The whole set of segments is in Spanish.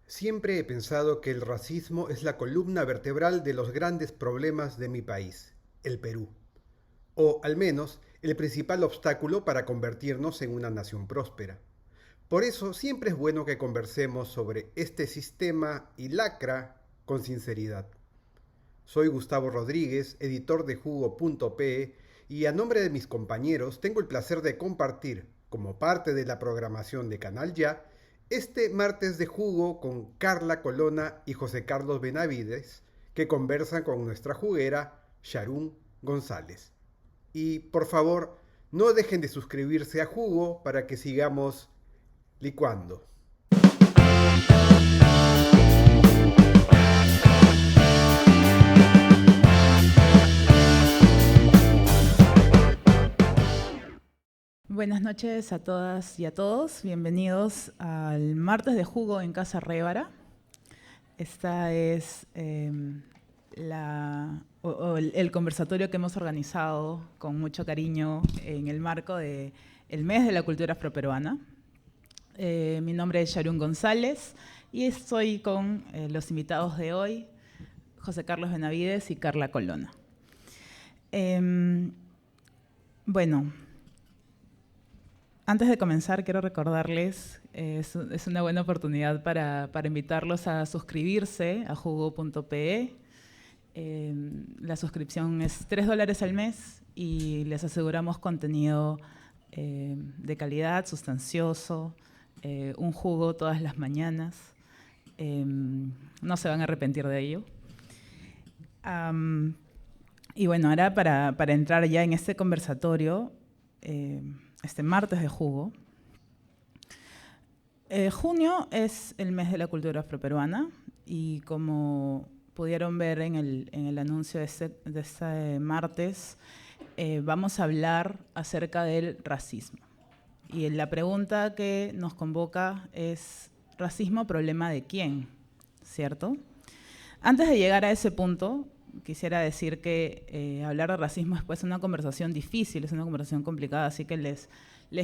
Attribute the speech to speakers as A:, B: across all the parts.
A: Siempre he pensado que el racismo es la columna vertebral de los grandes problemas de mi país, el Perú, o al menos el principal obstáculo para convertirnos en una nación próspera. Por eso siempre es bueno que conversemos sobre este sistema y lacra con sinceridad. Soy Gustavo Rodríguez, editor de Jugo.pe, y a nombre de mis compañeros tengo el placer de compartir, como parte de la programación de Canal Ya, este martes de Jugo con Carla Colonna y José Carlos Benavides, que conversan con nuestra juguera Sharon González. Y por favor, no dejen de suscribirse a Jugo para que sigamos licuando.
B: Buenas noches a todas y a todos. Bienvenidos al martes de Jugo en Casa Révara. Esta es el conversatorio que hemos organizado con mucho cariño en el marco del Mes de la Cultura Afroperuana. Mi nombre es Sharon González y estoy con los invitados de hoy, José Carlos Benavides y Carla Colonna. Bueno, antes de comenzar, quiero recordarles, es una buena oportunidad para invitarlos a suscribirse a Jugo.pe. La suscripción es $3 al mes y les aseguramos contenido de calidad, sustancioso, un jugo todas las mañanas. No se van a arrepentir de ello. Y bueno, ahora para entrar ya en este conversatorio, este martes de Jugo. Junio es el mes de la cultura afroperuana y como pudieron ver en el anuncio de este martes, vamos a hablar acerca del racismo. Y la pregunta que nos convoca es, ¿racismo problema de quién? ¿Cierto? Antes de llegar a ese punto, quisiera decir que hablar de racismo es pues una conversación difícil, es una conversación complicada, así que les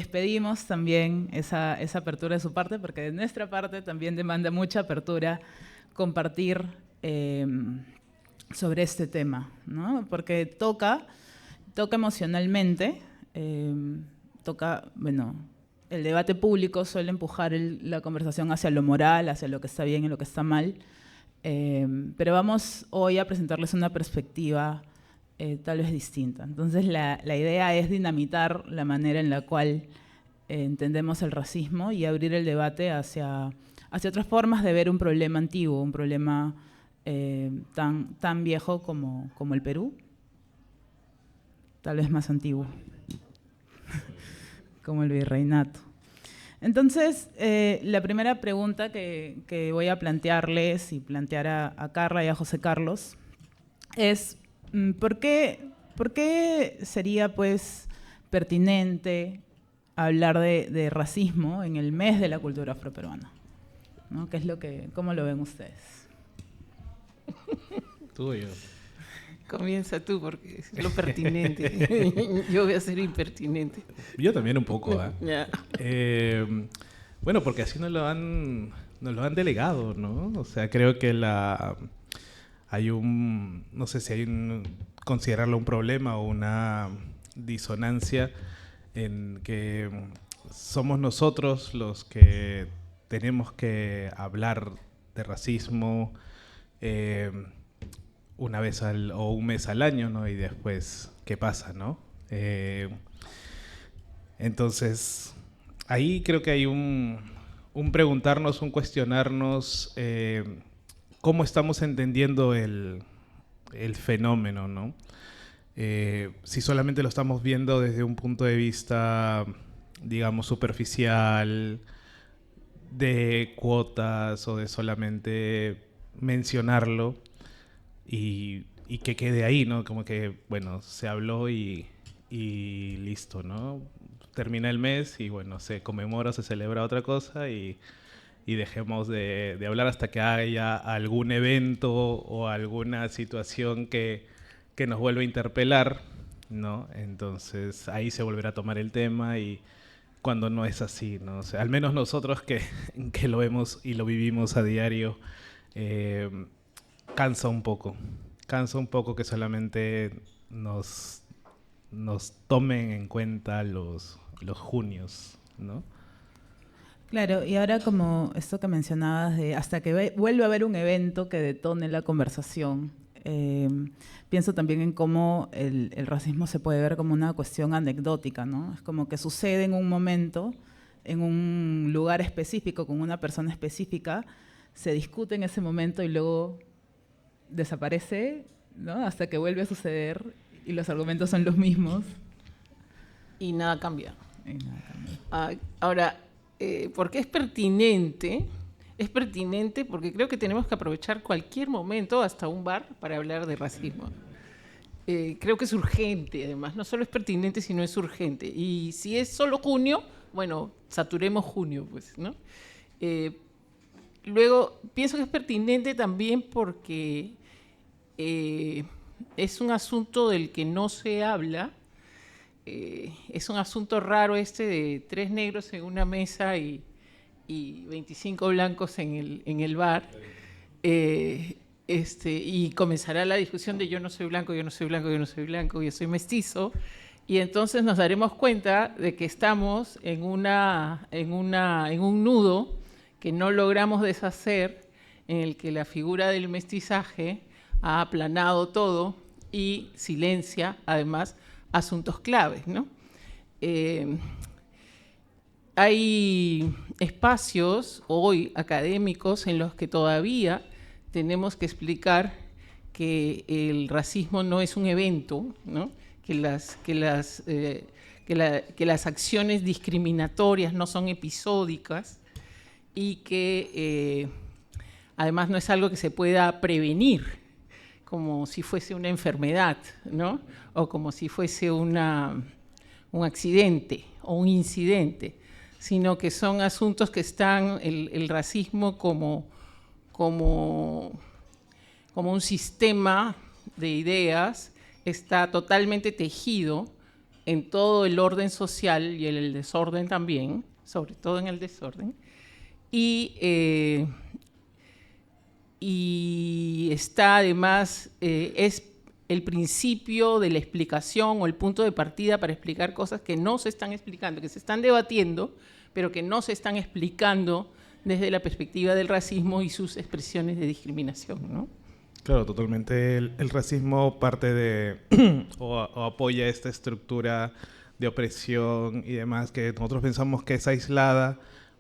B: pedimos también esa apertura de su parte, porque de nuestra parte también demanda mucha apertura compartir sobre este tema, ¿no? Porque toca emocionalmente, bueno, el debate público suele empujar la conversación hacia lo moral, hacia lo que está bien y lo que está mal. Pero vamos hoy a presentarles una perspectiva tal vez distinta. Entonces la idea es dinamitar la manera en la cual entendemos el racismo y abrir el debate hacia otras formas de ver un problema antiguo, un problema tan viejo como el Perú, tal vez más antiguo, como el virreinato. Entonces, la primera pregunta que voy a plantearles y plantear a Carla y a José Carlos es ¿por qué sería pues pertinente hablar de racismo en el mes de la cultura afroperuana? ¿No? ¿Cómo lo ven ustedes?
C: Tú o yo.
D: Comienza tú porque es lo pertinente. Yo voy a ser impertinente.
C: Yo también un poco, ¿eh?
D: Ya.
C: Bueno, porque así nos lo han delegado, ¿no? O sea, creo que hay no sé si hay considerarlo un problema o una disonancia en que somos nosotros los que tenemos que hablar de racismo una vez o un mes al año, ¿no? Y después, ¿qué pasa, no? Entonces, ahí creo que hay un preguntarnos, un cuestionarnos cómo estamos entendiendo el fenómeno, ¿no? Si solamente lo estamos viendo desde un punto de vista, digamos, superficial, de cuotas o de solamente mencionarlo y que quede ahí, ¿no? Como que, bueno, se habló y listo, ¿no? Termina el mes y, bueno, se conmemora, se celebra otra cosa y dejemos de hablar hasta que haya algún evento o alguna situación que nos vuelva a interpelar, ¿no? Entonces ahí se volverá a tomar el tema y cuando no es así, ¿no? O sea, al menos nosotros que lo vemos y lo vivimos a diario, cansa un poco que solamente nos tomen en cuenta los junios, ¿no?
B: Claro, y ahora como esto que mencionabas de hasta que vuelve a haber un evento que detone la conversación, pienso también en cómo el racismo se puede ver como una cuestión anecdótica, ¿no? Es como que sucede en un momento, en un lugar específico, con una persona específica, se discute en ese momento y luego desaparece, ¿no? Hasta que vuelve a suceder y los argumentos son los mismos.
D: Y nada cambia.
B: Y nada cambia.
D: Ahora, ¿por qué es pertinente? Es pertinente porque creo que tenemos que aprovechar cualquier momento, hasta un bar, para hablar de racismo. Creo que es urgente, además. No solo es pertinente, sino es urgente. Y si es solo junio, bueno, saturemos junio, pues, ¿no? Luego, pienso que es pertinente también porque es un asunto del que no se habla. Es un asunto raro este de 3 negros en una mesa y 25 blancos en el bar. Y comenzará la discusión de yo no soy blanco, yo no soy blanco, yo no soy blanco, yo soy mestizo. Y entonces nos daremos cuenta de que estamos en un nudo que no logramos deshacer, en el que la figura del mestizaje ha aplanado todo y silencia, además, asuntos claves, ¿no? Hay espacios hoy académicos en los que todavía tenemos que explicar que el racismo no es un evento, ¿no? Que las acciones discriminatorias no son episódicas y que además no es algo que se pueda prevenir, como si fuese una enfermedad, ¿no? O como si fuese un accidente o un incidente, sino que son asuntos que están, el racismo como un sistema de ideas, está totalmente tejido en todo el orden social y en el desorden también, sobre todo en el desorden, y está además, es el principio de la explicación o el punto de partida para explicar cosas que no se están explicando, que se están debatiendo, pero que no se están explicando desde la perspectiva del racismo y sus expresiones de discriminación, ¿no?
C: Claro, totalmente. El racismo parte de o apoya esta estructura de opresión y demás que nosotros pensamos que es aislada,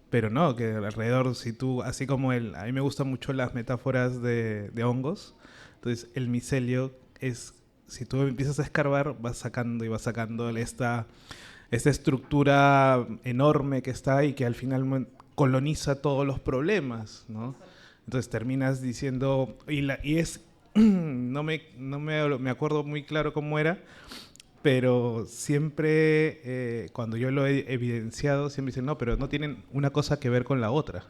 C: pero no, que alrededor, si tú, así como a mí me gustan mucho las metáforas de hongos, entonces el micelio es, si tú empiezas a escarbar, vas sacando y vas sacando esta estructura enorme que está ahí, que al final coloniza todos los problemas, ¿no? Entonces terminas diciendo, y es, no me acuerdo muy claro cómo era, pero siempre, cuando yo lo he evidenciado, siempre dicen, no, pero no tienen una cosa que ver con la otra.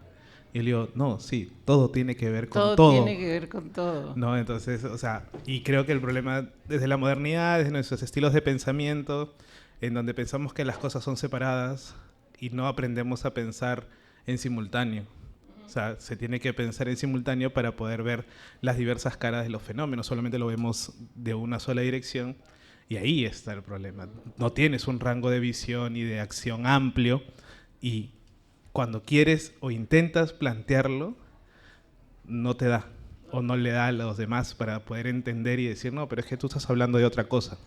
C: Y yo digo, no, sí, todo tiene que ver con todo.
D: Todo tiene que ver con todo.
C: No, entonces, o sea, y creo que el problema desde la modernidad, desde nuestros estilos de pensamiento, en donde pensamos que las cosas son separadas y no aprendemos a pensar en simultáneo. O sea, se tiene que pensar en simultáneo para poder ver las diversas caras de los fenómenos. Solamente lo vemos de una sola dirección y ahí está el problema. No tienes un rango de visión y de acción amplio y cuando quieres o intentas plantearlo, no te da o no le da a los demás para poder entender y decir, no, pero es que tú estás hablando de otra cosa.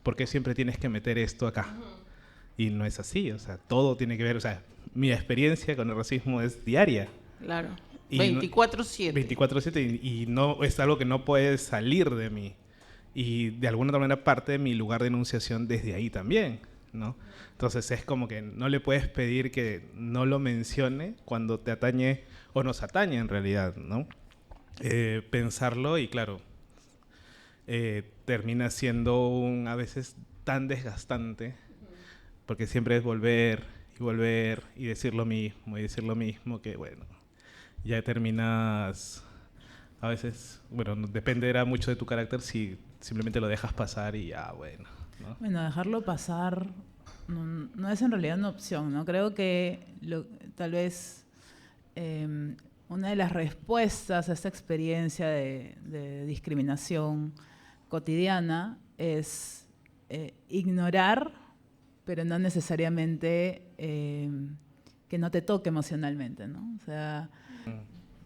C: ¿Por qué siempre tienes que meter esto acá? Y no es así, o sea, todo tiene que ver, o sea, mi experiencia con el racismo es diaria.
D: Claro,
C: Y
D: 24/7.
C: 24/7 y no es algo que no puede salir de mí. Y de alguna otra manera parte de mi lugar de enunciación desde ahí también, ¿no? Entonces es como que no le puedes pedir que no lo mencione cuando te atañe o nos atañe en realidad, ¿no? Pensarlo y claro, termina siendo a veces tan desgastante porque siempre es volver y volver y decir lo mismo que bueno, ya terminas a veces, bueno, dependerá mucho de tu carácter si simplemente lo dejas pasar y ya, bueno, ¿no?
B: Bueno, dejarlo pasar no es en realidad una opción, ¿no? Creo que tal vez una de las respuestas a esta experiencia de discriminación cotidiana es ignorar, pero no necesariamente que no te toque emocionalmente, ¿no? O sea,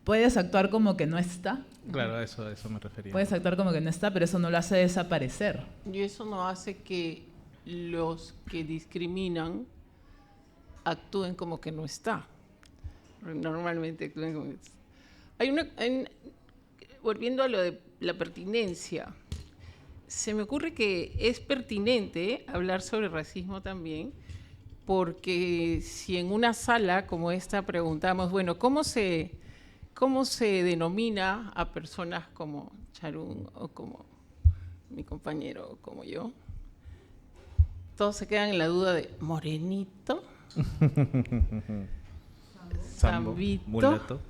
B: puedes actuar como que no está.
C: Claro, a eso me refería.
B: Puedes actuar como que no está, pero eso no lo hace desaparecer.
D: Y eso no hace que los que discriminan actúen como que no está. Normalmente actúen como que está. Volviendo a lo de la pertinencia, se me ocurre que es pertinente hablar sobre racismo también, porque si en una sala como esta preguntamos, bueno, ¿cómo se denomina a personas como Charún o como mi compañero o como yo? Todos se quedan en la duda de morenito, zambito,
C: mulato,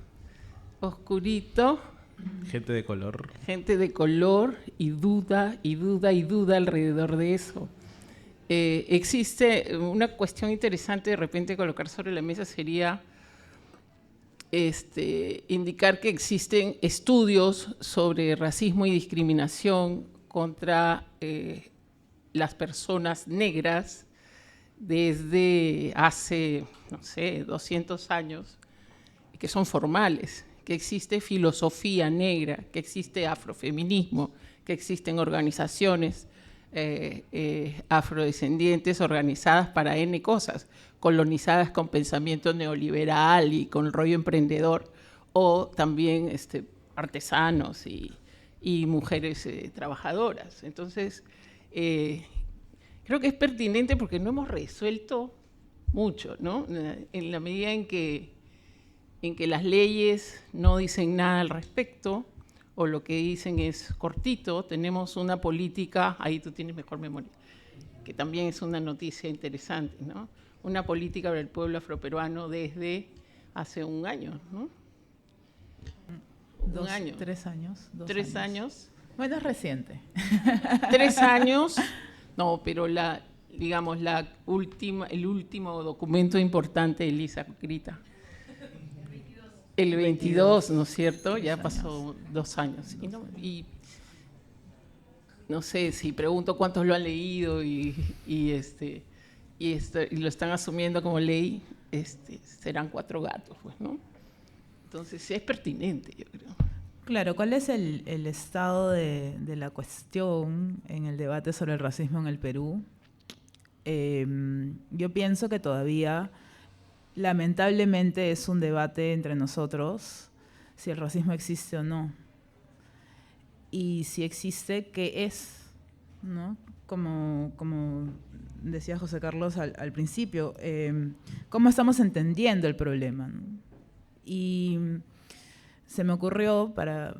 D: oscurito,
C: gente de color.
D: gente de color, y duda, y duda, y duda alrededor de eso. Existe una cuestión interesante de repente colocar sobre la mesa sería indicar que existen estudios sobre racismo y discriminación contra las personas negras desde hace, no sé, 200 años, que son formales, que existe filosofía negra, que existe afrofeminismo, que existen organizaciones afrodescendientes organizadas para N cosas, colonizadas con pensamiento neoliberal y con rollo emprendedor, o también artesanos y mujeres trabajadoras. Entonces, creo que es pertinente porque no hemos resuelto mucho, ¿no? En la medida en que las leyes no dicen nada al respecto, o lo que dicen es cortito, tenemos una política, ahí tú tienes mejor memoria, que también es una noticia interesante, ¿no? Una política para el pueblo afroperuano desde hace un año, ¿no? Un año.
B: 3 años.
D: 3 años.
B: Bueno, es reciente.
D: 3 años, no, pero el último documento importante de Elisa Grita. El 22, ¿no es cierto? Ya pasó 2 años. Y no sé, si pregunto cuántos lo han leído y lo están asumiendo como ley, serán 4 gatos, pues, ¿no? Entonces, es pertinente, yo creo.
B: Claro, ¿cuál es el estado de la cuestión en el debate sobre el racismo en el Perú? Yo pienso que todavía, lamentablemente, es un debate entre nosotros si el racismo existe o no. Y si existe, ¿qué es? ¿No? Como decía José Carlos al principio, ¿cómo estamos entendiendo el problema, ¿no? Y se me ocurrió para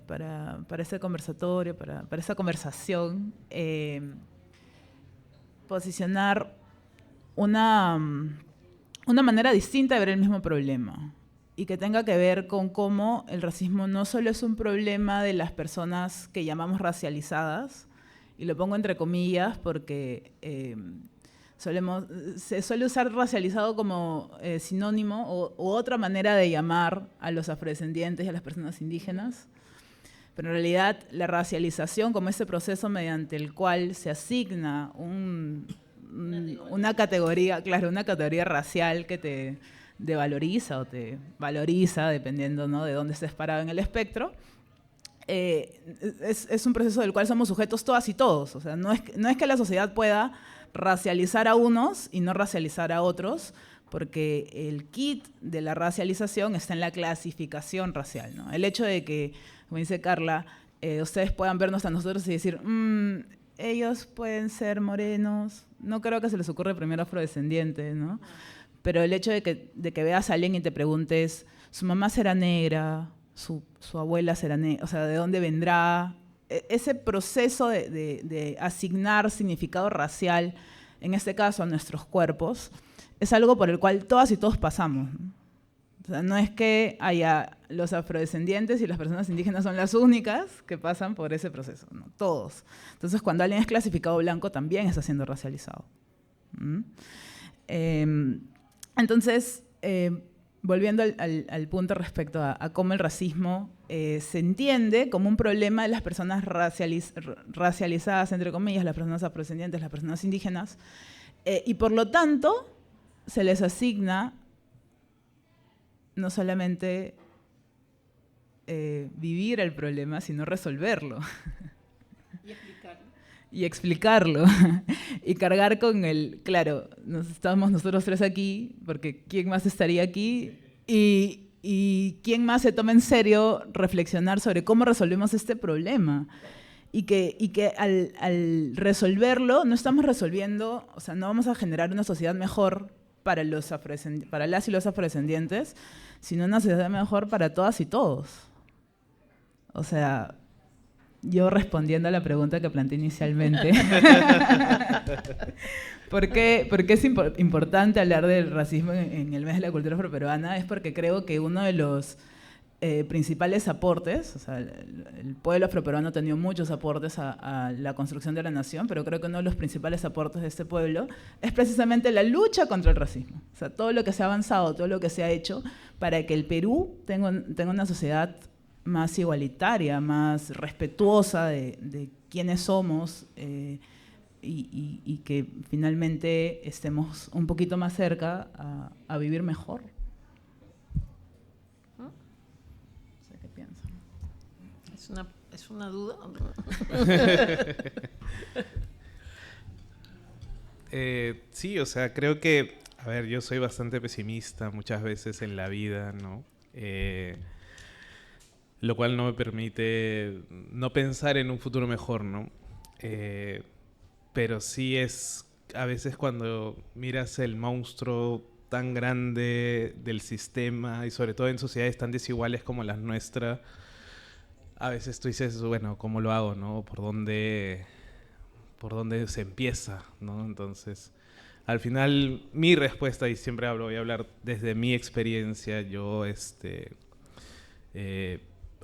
B: ese conversatorio, para esa conversación, posicionar una manera distinta de ver el mismo problema y que tenga que ver con cómo el racismo no solo es un problema de las personas que llamamos racializadas, y lo pongo entre comillas porque se suele usar racializado como sinónimo u otra manera de llamar a los afrodescendientes y a las personas indígenas, pero en realidad la racialización como ese proceso mediante el cual se asigna una categoría, claro, una categoría racial que te devaloriza o te valoriza, dependiendo, ¿no?, de dónde estés parado en el espectro, es un proceso del cual somos sujetos todas y todos. O sea, no es que la sociedad pueda racializar a unos y no racializar a otros, porque el kit de la racialización está en la clasificación racial, ¿no? El hecho de que, como dice Carla, ustedes puedan vernos a nosotros y decir, ellos pueden ser morenos, no creo que se les ocurra primero afrodescendiente, ¿no? Pero el hecho de que veas a alguien y te preguntes, su mamá será negra, su abuela será negra, o sea, ¿de dónde vendrá? Ese proceso de asignar significado racial, en este caso a nuestros cuerpos, es algo por el cual todas y todos pasamos, ¿no? O sea, no es que haya los afrodescendientes y las personas indígenas son las únicas que pasan por ese proceso, ¿no? Todos. Entonces, cuando alguien es clasificado blanco, también está siendo racializado, Entonces, volviendo al punto respecto a cómo el racismo se entiende como un problema de las personas racializadas, entre comillas, las personas afrodescendientes, las personas indígenas, y por lo tanto se les asigna no solamente vivir el problema, sino resolverlo. Y explicarlo. Y cargar con el... Claro, estamos nosotros tres aquí, porque ¿quién más estaría aquí? Y ¿quién más se toma en serio reflexionar sobre cómo resolvemos este problema? Y que al resolverlo, no estamos resolviendo, o sea, no vamos a generar una sociedad mejor para las y los afrodescendientes, sino una sociedad mejor para todas y todos. O sea, yo respondiendo a la pregunta que planteé inicialmente. ¿Por qué es importante hablar del racismo en el mes de la cultura afroperuana? Es porque creo que uno de los principales aportes, o sea, el pueblo afroperuano ha tenido muchos aportes a la construcción de la nación, pero creo que uno de los principales aportes de este pueblo es precisamente la lucha contra el racismo. O sea, todo lo que se ha avanzado, todo lo que se ha hecho para que el Perú tenga una sociedad más igualitaria, más respetuosa de quiénes somos y que finalmente estemos un poquito más cerca a vivir mejor. No sé qué piensan.
D: ¿Es una duda?
C: Sí, o sea, creo que, a ver, yo soy bastante pesimista muchas veces en la vida, ¿no? Lo cual no me permite no pensar en un futuro mejor, ¿no? Pero sí es a veces cuando miras el monstruo tan grande del sistema y sobre todo en sociedades tan desiguales como las nuestras, a veces tú dices, bueno, ¿cómo lo hago, no? ¿Por dónde se empieza, no? Entonces, al final, mi respuesta, y siempre voy a hablar desde mi experiencia, yo,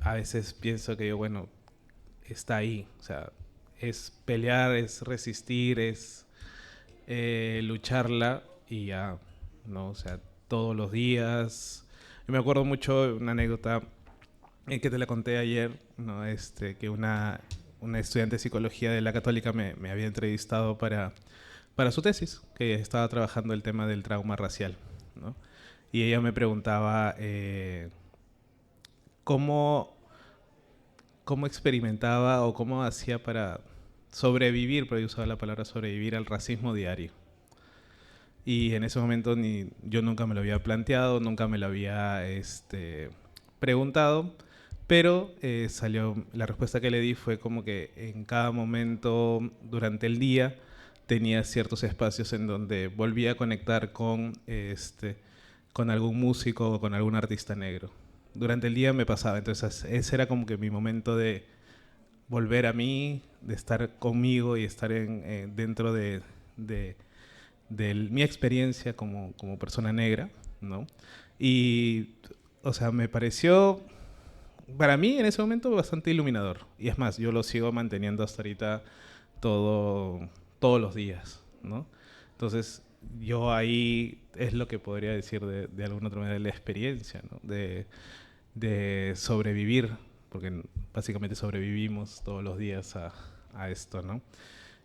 C: a veces pienso que bueno, está ahí, o sea, es pelear, es resistir, es lucharla y ya, ¿no? O sea, todos los días. Yo me acuerdo mucho de una anécdota que te la conté ayer, ¿no? Que una estudiante de psicología de la Católica me había entrevistado para su tesis, que estaba trabajando el tema del trauma racial, ¿no? Y ella me preguntaba cómo experimentaba o cómo hacía para sobrevivir, pero yo usaba la palabra sobrevivir al racismo diario. Y en ese momento yo nunca me lo había planteado, nunca me lo había preguntado, pero la respuesta que le di fue como que en cada momento durante el día tenía ciertos espacios en donde volvía a conectar con algún músico o con algún artista negro. Durante el día me pasaba, entonces ese era como que mi momento de volver a mí, de estar conmigo y estar dentro de mi experiencia como persona negra, ¿no? Y, o sea, me pareció, para mí en ese momento, bastante iluminador. Y es más, yo lo sigo manteniendo hasta ahorita todos los días, ¿no? Entonces, yo ahí es lo que podría decir de alguna otra manera de la experiencia, ¿no? De sobrevivir, porque básicamente sobrevivimos todos los días a esto, ¿no?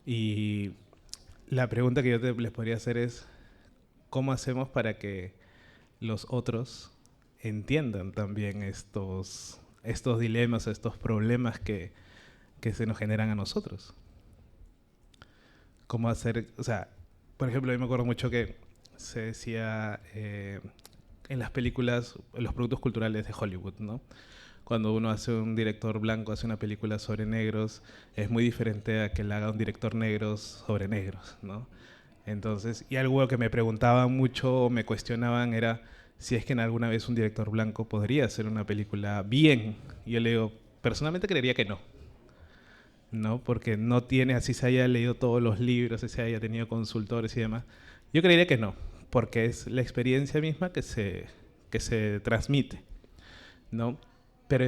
C: Y la pregunta que yo les podría hacer es, ¿cómo hacemos para que los otros entiendan también estos dilemas, estos problemas que se nos generan a nosotros? ¿Cómo hacer? O sea, por ejemplo, yo me acuerdo mucho que se decía en las películas, en los productos culturales de Hollywood, ¿no? Cuando un director blanco hace una película sobre negros, es muy diferente a que la haga un director negro sobre negros, ¿no? Entonces, y algo que me preguntaban mucho o me cuestionaban era si es que en alguna vez un director blanco podría hacer una película bien. Y yo le digo, personalmente creería que no. ¿No? Porque no tiene, así se haya leído todos los libros, así se haya tenido consultores y demás. Yo creería que no, porque es la experiencia misma que se transmite, ¿no? Pero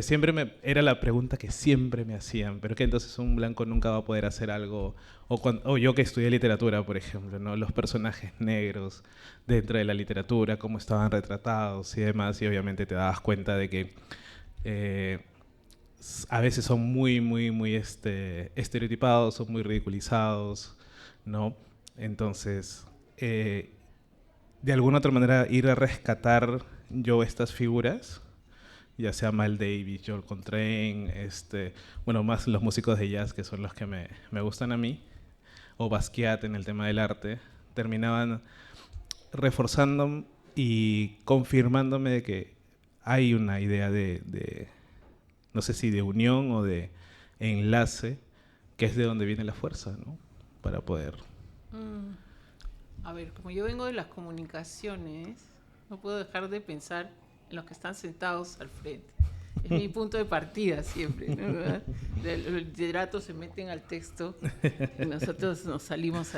C: era la pregunta que siempre me hacían, pero que entonces un blanco nunca va a poder hacer algo, o yo que estudié literatura, por ejemplo, ¿no? Los personajes negros dentro de la literatura, cómo estaban retratados y demás, y obviamente te dabas cuenta de que a veces son muy, muy, muy estereotipados, son muy ridiculizados, ¿no? Entonces, de alguna otra manera, ir a rescatar yo estas figuras, ya sea Miles Davis, Joel Coltrane, bueno, más los músicos de jazz, que son los que me gustan a mí, o Basquiat en el tema del arte, terminaban reforzando y confirmándome de que hay una idea de no sé si de unión o de enlace, que es de donde viene la fuerza, ¿no? Para poder...
D: A ver, como yo vengo de las comunicaciones, no puedo dejar de pensar en los que están sentados al frente. Es mi punto de partida siempre, ¿no? Los literatos se meten al texto y nosotros nos salimos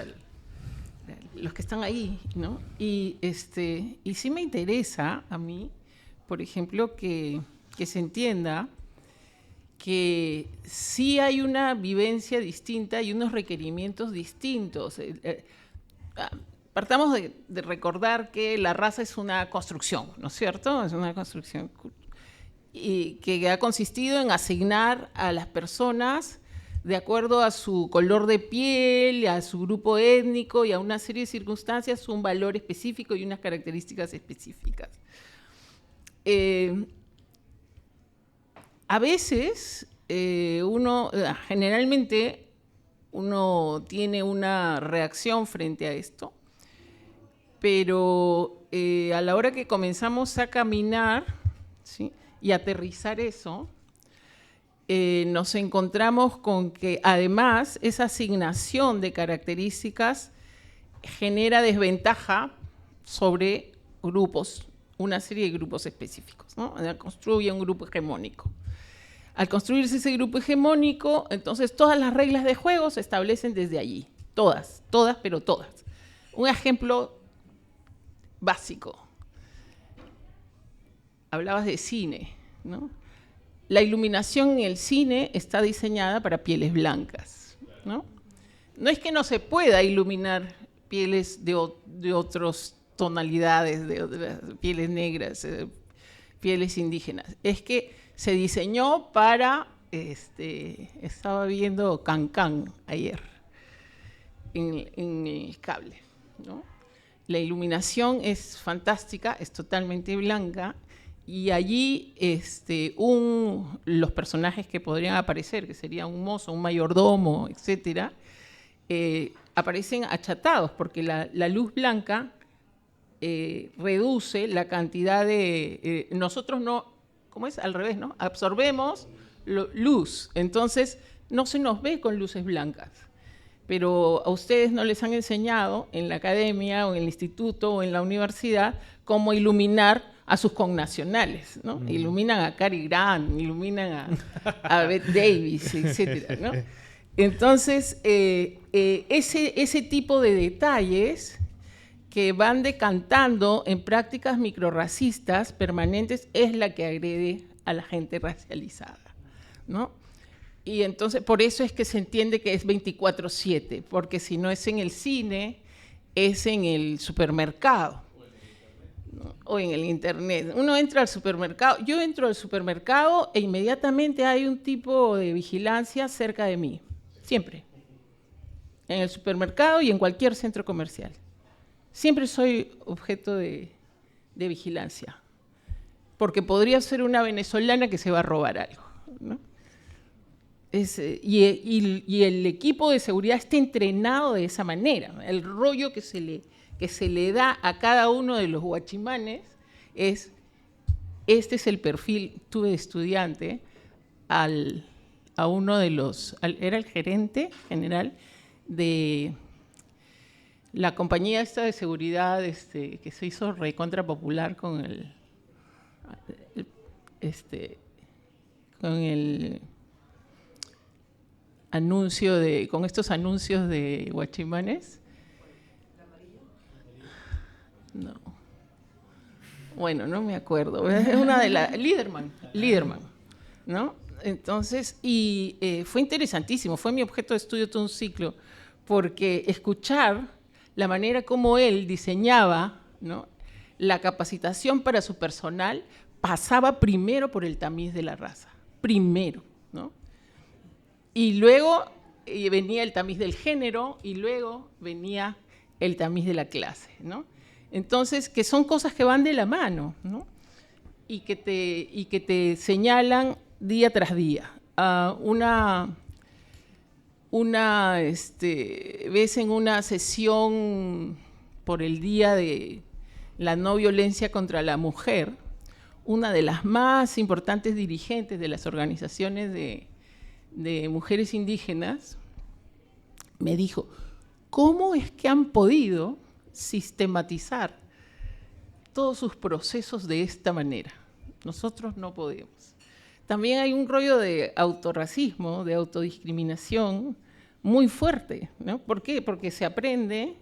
D: los que están ahí, ¿no? Y sí me interesa a mí, por ejemplo, que se entienda que sí hay una vivencia distinta y unos requerimientos distintos. Partamos de recordar que la raza es una construcción, ¿no es cierto? Es una construcción y que ha consistido en asignar a las personas de acuerdo a su color de piel, a su grupo étnico y a una serie de circunstancias un valor específico y unas características específicas. A veces, generalmente, uno tiene una reacción frente a esto, pero a la hora que comenzamos a caminar, ¿sí?, y aterrizar eso, nos encontramos con que además esa asignación de características genera desventaja sobre grupos, una serie de grupos específicos, ¿no? Construye un grupo hegemónico. Al construirse ese grupo hegemónico, entonces todas las reglas de juego se establecen desde allí, todas, pero todas. Un ejemplo básico. Hablabas de cine, ¿no? La iluminación en el cine está diseñada para pieles blancas, ¿no? No es que no se pueda iluminar pieles de otras tonalidades, de otras pieles negras, pieles indígenas. Es que se diseñó para, estaba viendo Cancán ayer en el cable, ¿no? La iluminación es fantástica, es totalmente blanca, y allí los personajes que podrían aparecer, que sería un mozo, un mayordomo, etcétera, aparecen achatados, porque la luz blanca reduce la cantidad de... nosotros no, ¿cómo es? Al revés, ¿no? Absorbemos luz, entonces no se nos ve con luces blancas. Pero a ustedes no les han enseñado en la academia o en el instituto o en la universidad cómo iluminar a sus connacionales, ¿no? Iluminan a Cary Grant, iluminan a Bette Davis, etcétera, ¿no? Entonces, ese tipo de detalles que van decantando en prácticas microrracistas permanentes es la que agrede a la gente racializada, ¿no? Y entonces, por eso es que se entiende que es 24/7, porque si no es en el cine, es en el supermercado, ¿no? O en el internet. Uno entra al supermercado, yo entro al supermercado e inmediatamente hay un tipo de vigilancia cerca de mí, siempre. En el supermercado y en cualquier centro comercial. Siempre soy objeto de vigilancia, porque podría ser una venezolana que se va a robar algo, ¿no? Y el equipo de seguridad está entrenado de esa manera. El rollo que se le da a cada uno de los guachimanes es, este es el perfil, tuve de estudiante, a uno de los, era el gerente general de la compañía esta de seguridad que se hizo recontra popular con con estos anuncios de guachimanes. No. Bueno, no me acuerdo. Es una de las... Liderman. ¿no? Entonces, fue interesantísimo, fue mi objeto de estudio todo un ciclo, porque escuchar la manera como él diseñaba, ¿no?, la capacitación para su personal pasaba primero por el tamiz de la raza, primero, ¿no? Y luego venía el tamiz del género y luego venía el tamiz de la clase, ¿no? Entonces, que son cosas que van de la mano, ¿no? Y que te señalan día tras día. Ves en una sesión por el Día de la No Violencia contra la Mujer, una de las más importantes dirigentes de las organizaciones de mujeres indígenas me dijo, ¿cómo es que han podido sistematizar todos sus procesos de esta manera? Nosotros no podemos. También hay un rollo de autorracismo, de autodiscriminación muy fuerte, ¿no? ¿Por qué? Porque se aprende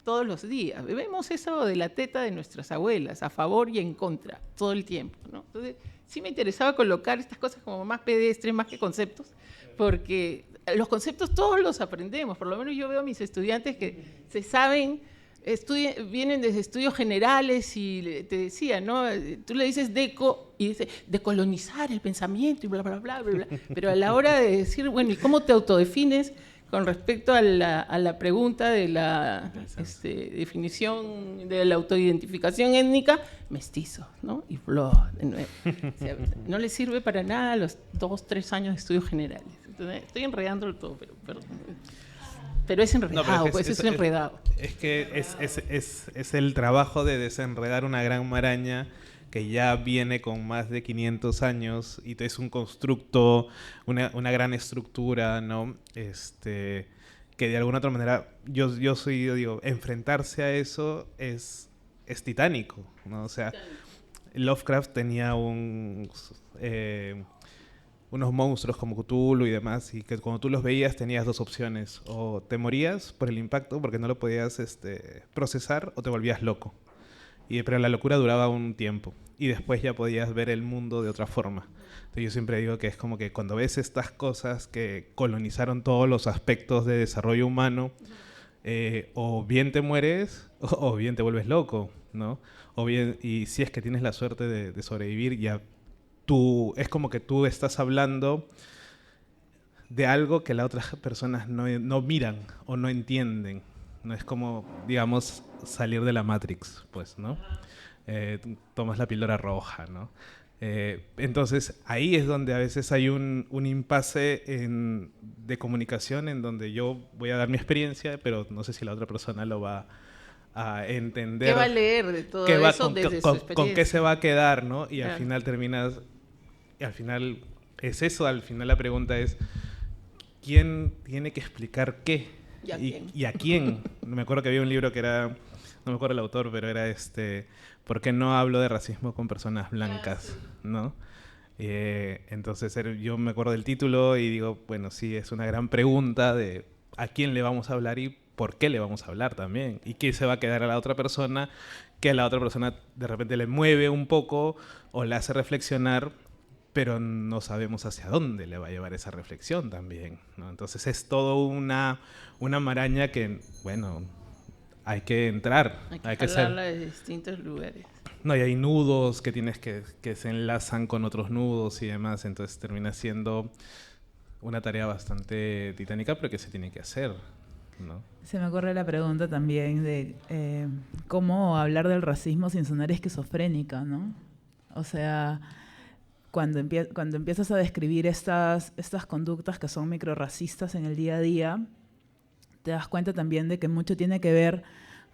D: todos los días. Vemos eso de la teta de nuestras abuelas, a favor y en contra, todo el tiempo, ¿no? Entonces, sí me interesaba colocar estas cosas como más pedestres, más que conceptos, porque los conceptos todos los aprendemos. Por lo menos yo veo a mis estudiantes que se saben, vienen desde estudios generales y te decía, ¿no? Tú le dices deco y dice decolonizar el pensamiento y bla, bla, bla, bla, bla. Pero a la hora de decir, bueno, ¿y cómo te autodefines con respecto a la pregunta de la definición de la autoidentificación étnica? Mestizo, ¿no? Y de nuevo. O sea, no le sirve para nada los 2, 3 años de estudios generales. Entonces, estoy enredándolo todo, pero es enredado,
C: No, pero
D: pues es enredado.
C: Es que es el trabajo de desenredar una gran maraña que ya viene con más de 500 años y es un constructo, una gran estructura, ¿no? Que de alguna otra manera, yo digo, enfrentarse a eso es titánico, ¿no? O sea, Lovecraft tenía unos monstruos como Cthulhu y demás, y que cuando tú los veías tenías 2 opciones: o te morías por el impacto porque no lo podías procesar, o te volvías loco. Pero la locura duraba un tiempo y después ya podías ver el mundo de otra forma. Entonces yo siempre digo que es como que cuando ves estas cosas que colonizaron todos los aspectos de desarrollo humano, o bien te mueres o bien te vuelves loco, ¿no? O bien, y si es que tienes la suerte de sobrevivir, ya es como que tú estás hablando de algo que las otras personas no miran o no entienden. No es como, digamos, salir de la Matrix, pues, ¿no? Tomas la píldora roja, ¿no? Entonces, ahí es donde a veces hay un impasse de comunicación en donde yo voy a dar mi experiencia, pero no sé si la otra persona lo va a entender.
D: ¿Qué va a leer de todo eso desde su experiencia?
C: Con qué se va a quedar, ¿no? Y al final terminas... Y al final es eso, al final la pregunta es ¿quién tiene que explicar qué? ¿Y a quién? Me acuerdo que había un libro que era, no me acuerdo el autor, pero era ¿por qué no hablo de racismo con personas blancas? ¿No? Entonces yo me acuerdo del título y digo, bueno, sí, es una gran pregunta de a quién le vamos a hablar y por qué le vamos a hablar también. Y qué se va a quedar a la otra persona, que a la otra persona de repente le mueve un poco o le hace reflexionar, pero no sabemos hacia dónde le va a llevar esa reflexión también, ¿no? Entonces es todo una maraña que, bueno, hay que entrar.
D: Hay que jalarla de distintos lugares.
C: No, y hay nudos que tienes que se enlazan con otros nudos y demás, entonces termina siendo una tarea bastante titánica, pero que se tiene que hacer, ¿no?
B: Se me ocurre la pregunta también de cómo hablar del racismo sin sonar esquizofrénica, ¿no? O sea... Cuando empiezas a describir estas conductas que son microrracistas en el día a día, te das cuenta también de que mucho tiene que ver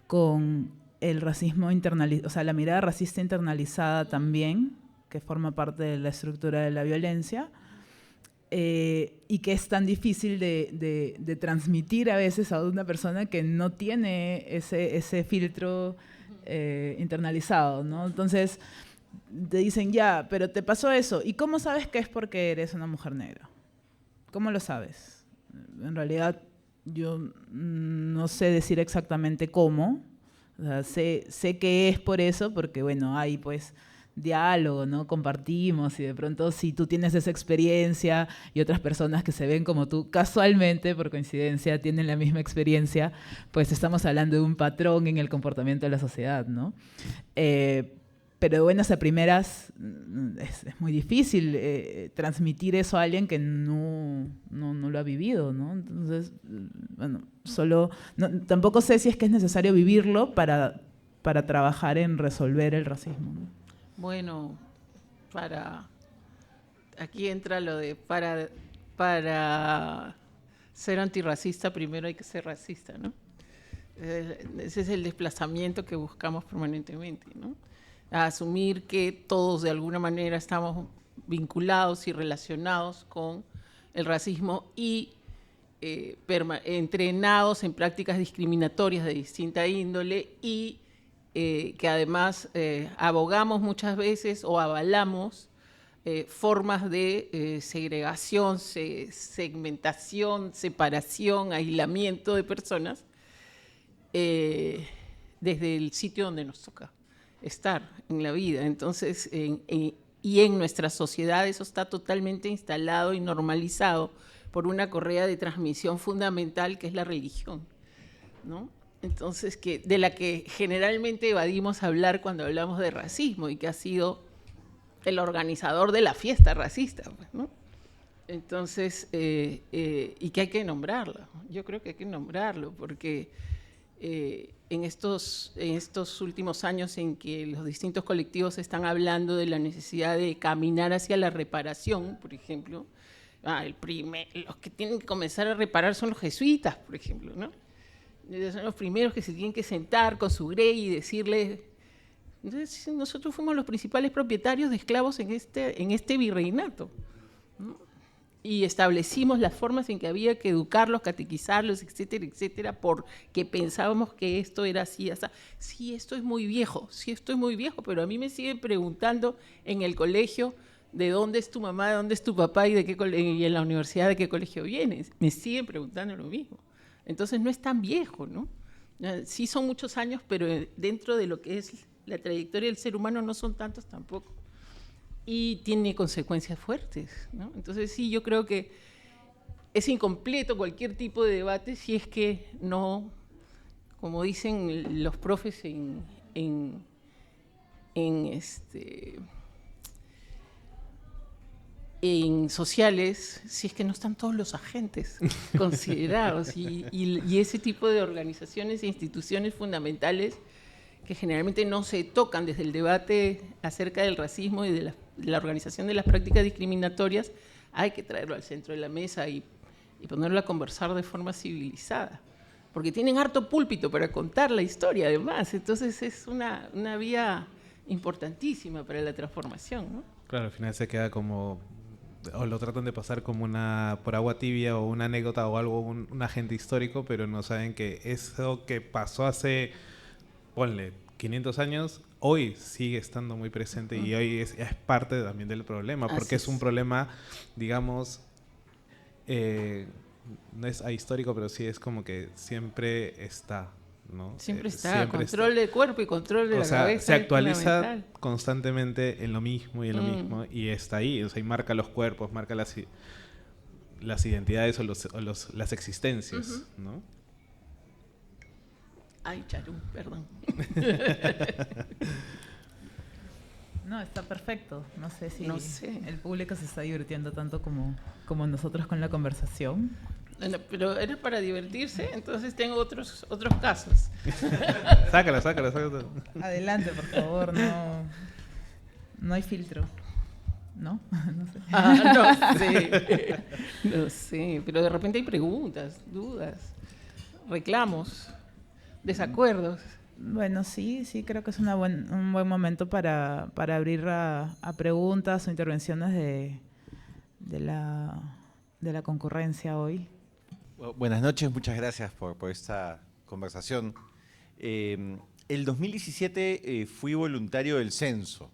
B: con el racismo internalizado, o sea, la mirada racista internalizada también, que forma parte de la estructura de la violencia, y que es tan difícil de transmitir a veces a una persona que no tiene ese filtro internalizado, ¿no? Entonces... te dicen, ya, pero te pasó eso. ¿Y cómo sabes que es porque eres una mujer negra? ¿Cómo lo sabes? En realidad, yo no sé decir exactamente cómo. O sea, sé que es por eso, porque, bueno, hay, pues, diálogo, ¿no? Compartimos y de pronto si tú tienes esa experiencia y otras personas que se ven como tú, casualmente, por coincidencia, tienen la misma experiencia, pues estamos hablando de un patrón en el comportamiento de la sociedad, ¿no? Pero de buenas a primeras es muy difícil transmitir eso a alguien que no lo ha vivido, ¿no? Entonces, bueno, tampoco sé si es que es necesario vivirlo para trabajar en resolver el racismo, ¿no?
D: Bueno, aquí entra lo de para ser antirracista primero hay que ser racista, ¿no? Ese es el desplazamiento que buscamos permanentemente, ¿no? A asumir que todos de alguna manera estamos vinculados y relacionados con el racismo y entrenados en prácticas discriminatorias de distinta índole y que además abogamos muchas veces o avalamos formas de segregación, segmentación, separación, aislamiento de personas desde el sitio donde nos toca estar en la vida. Entonces, y en nuestra sociedad eso está totalmente instalado y normalizado por una correa de transmisión fundamental que es la religión, ¿no? Entonces, de la que generalmente evadimos hablar cuando hablamos de racismo y que ha sido el organizador de la fiesta racista, pues, ¿no? Entonces, y que hay que nombrarlo. Yo creo que hay que nombrarlo porque en estos últimos años en que los distintos colectivos están hablando de la necesidad de caminar hacia la reparación, por ejemplo, los que tienen que comenzar a reparar son los jesuitas, por ejemplo, ¿no? Ellos son los primeros que se tienen que sentar con su grey y decirle, entonces nosotros fuimos los principales propietarios de esclavos en este virreinato, ¿no? Y establecimos las formas en que había que educarlos, catequizarlos, etcétera, etcétera, porque pensábamos que esto era así, así. Sí, esto es muy viejo, pero a mí me siguen preguntando en el colegio de dónde es tu mamá, de dónde es tu papá y y en la universidad de qué colegio vienes. Me siguen preguntando lo mismo. Entonces no es tan viejo, ¿no? Sí son muchos años, pero dentro de lo que es la trayectoria del ser humano no son tantos tampoco. Y tiene consecuencias fuertes, ¿no? Entonces sí, yo creo que es incompleto cualquier tipo de debate si es que no, como dicen los profes en sociales, si es que no están todos los agentes considerados y ese tipo de organizaciones e instituciones fundamentales que generalmente no se tocan desde el debate acerca del racismo y de la organización de las prácticas discriminatorias, hay que traerlo al centro de la mesa y ponerlo a conversar de forma civilizada, porque tienen harto púlpito para contar la historia además, entonces es una vía importantísima para la transformación, ¿no?
C: Claro, al final se queda como, o lo tratan de pasar como por agua tibia o una anécdota o algo, un agente histórico, pero no saben que eso que pasó hace, ponle, 500 años, hoy sigue estando muy presente y hoy es parte también del problema, porque es un problema, digamos, no es ahistórico, pero sí es como que siempre está, ¿no?
D: Siempre está, control del cuerpo y control de la cabeza.
C: Se actualiza constantemente en lo mismo y en lo mismo, y está ahí, o sea, y marca los cuerpos, marca las identidades o las existencias, ¿no?
D: Ay, Charu, perdón.
B: No, está perfecto. No sé si el público se está divirtiendo tanto como nosotros con la conversación.
D: Bueno, pero era para divertirse, entonces tengo otros casos.
C: Sácala.
B: Adelante, por favor, no hay filtro. ¿No? No sé.
D: No sé, pero de repente hay preguntas, dudas, reclamos, desacuerdos.
B: Bueno, sí, creo que es un buen momento para abrir a preguntas o intervenciones de la concurrencia hoy.
E: Buenas noches, muchas gracias por esta conversación. El 2017 fui voluntario del censo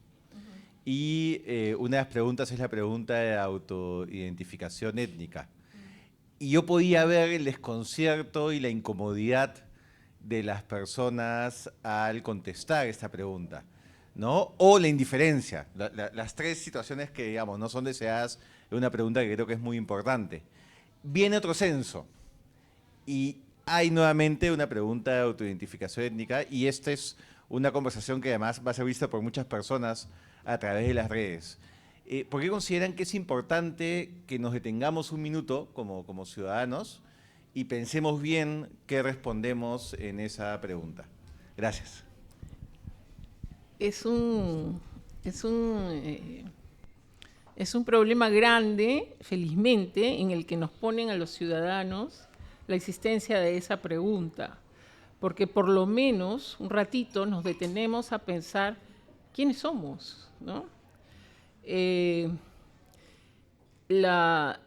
E: y una de las preguntas es la pregunta de autoidentificación étnica. Y yo podía ver el desconcierto y la incomodidad de las personas al contestar esta pregunta. ¿no? O la indiferencia. Las tres situaciones que, digamos, no son deseadas, es una pregunta que creo que es muy importante. Viene otro censo y hay nuevamente una pregunta de autoidentificación étnica, y esta es una conversación que además va a ser vista por muchas personas a través de las redes. ¿Por qué consideran que es importante que nos detengamos un minuto como ciudadanos y pensemos bien qué respondemos en esa pregunta? Gracias.
D: Es un problema grande, felizmente, en el que nos ponen a los ciudadanos la existencia de esa pregunta, porque por lo menos un ratito nos detenemos a pensar quiénes somos, ¿no? La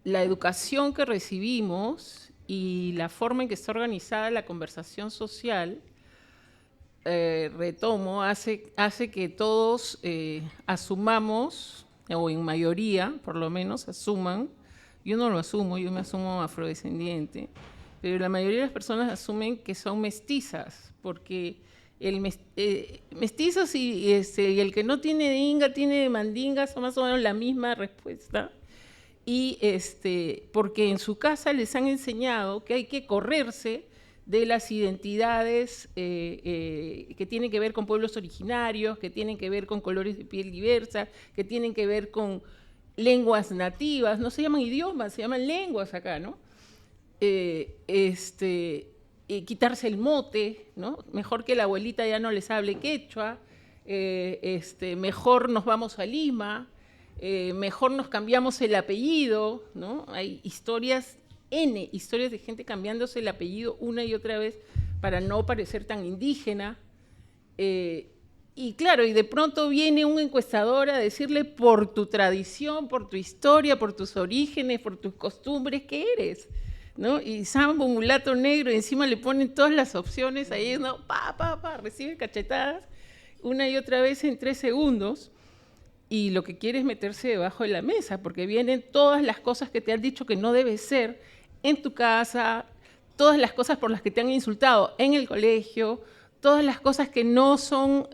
D: educación que recibimos y la forma en que está organizada la conversación social, retomo, hace que todos asumamos, o en mayoría por lo menos asuman, yo no lo asumo, yo me asumo afrodescendiente, pero la mayoría de las personas asumen que son mestizas, porque mestizos y el que no tiene de inga tiene de mandinga son más o menos la misma respuesta, y porque en su casa les han enseñado que hay que correrse de las identidades que tienen que ver con pueblos originarios, que tienen que ver con colores de piel diversas, que tienen que ver con lenguas nativas, no se llaman idiomas, se llaman lenguas acá, ¿no? Quitarse el mote, ¿no? Mejor que la abuelita ya no les hable quechua, mejor nos vamos a Lima, mejor nos cambiamos el apellido, ¿no? Hay historias de gente cambiándose el apellido una y otra vez para no parecer tan indígena. Y claro, y de pronto viene un encuestador a decirle por tu tradición, por tu historia, por tus orígenes, por tus costumbres, ¿qué eres? ¿No? Y sambo, mulato, negro, y encima le ponen todas las opciones, ahí uno recibe cachetadas una y otra vez en 3 segundos, y lo que quiere es meterse debajo de la mesa, porque vienen todas las cosas que te han dicho que no debe ser en tu casa, todas las cosas por las que te han insultado en el colegio, todas las cosas que no son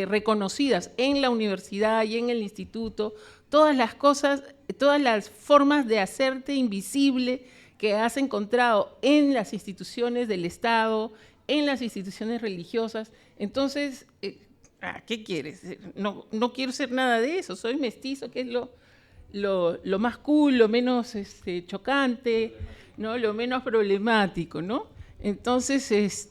D: reconocidas en la universidad y en el instituto, todas las cosas, todas las formas de hacerte invisible que has encontrado en las instituciones del Estado, en las instituciones religiosas. Entonces, ¿qué quieres? No quiero ser nada de eso, soy mestizo, que es lo más cool, lo menos chocante, ¿no? Lo menos problemático, ¿no? Entonces,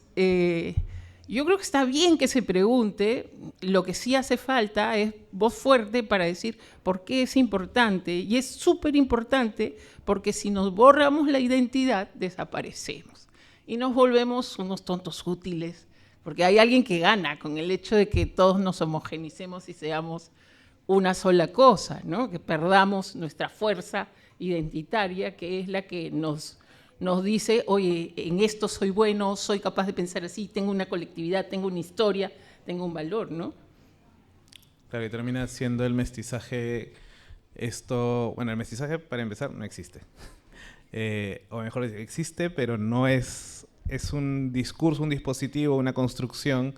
D: yo creo que está bien que se pregunte, lo que sí hace falta es voz fuerte para decir por qué es importante, y es súper importante porque si nos borramos la identidad, desaparecemos y nos volvemos unos tontos útiles, porque hay alguien que gana con el hecho de que todos nos homogenicemos y seamos una sola cosa, ¿no? Que perdamos nuestra fuerza identitaria, que es la que nos dice, oye, en esto soy bueno, soy capaz de pensar así, tengo una colectividad, tengo una historia, tengo un valor, ¿no?
C: Claro, y termina siendo el mestizaje el mestizaje, para empezar, no existe. O mejor, existe, pero no es un discurso, un dispositivo, una construcción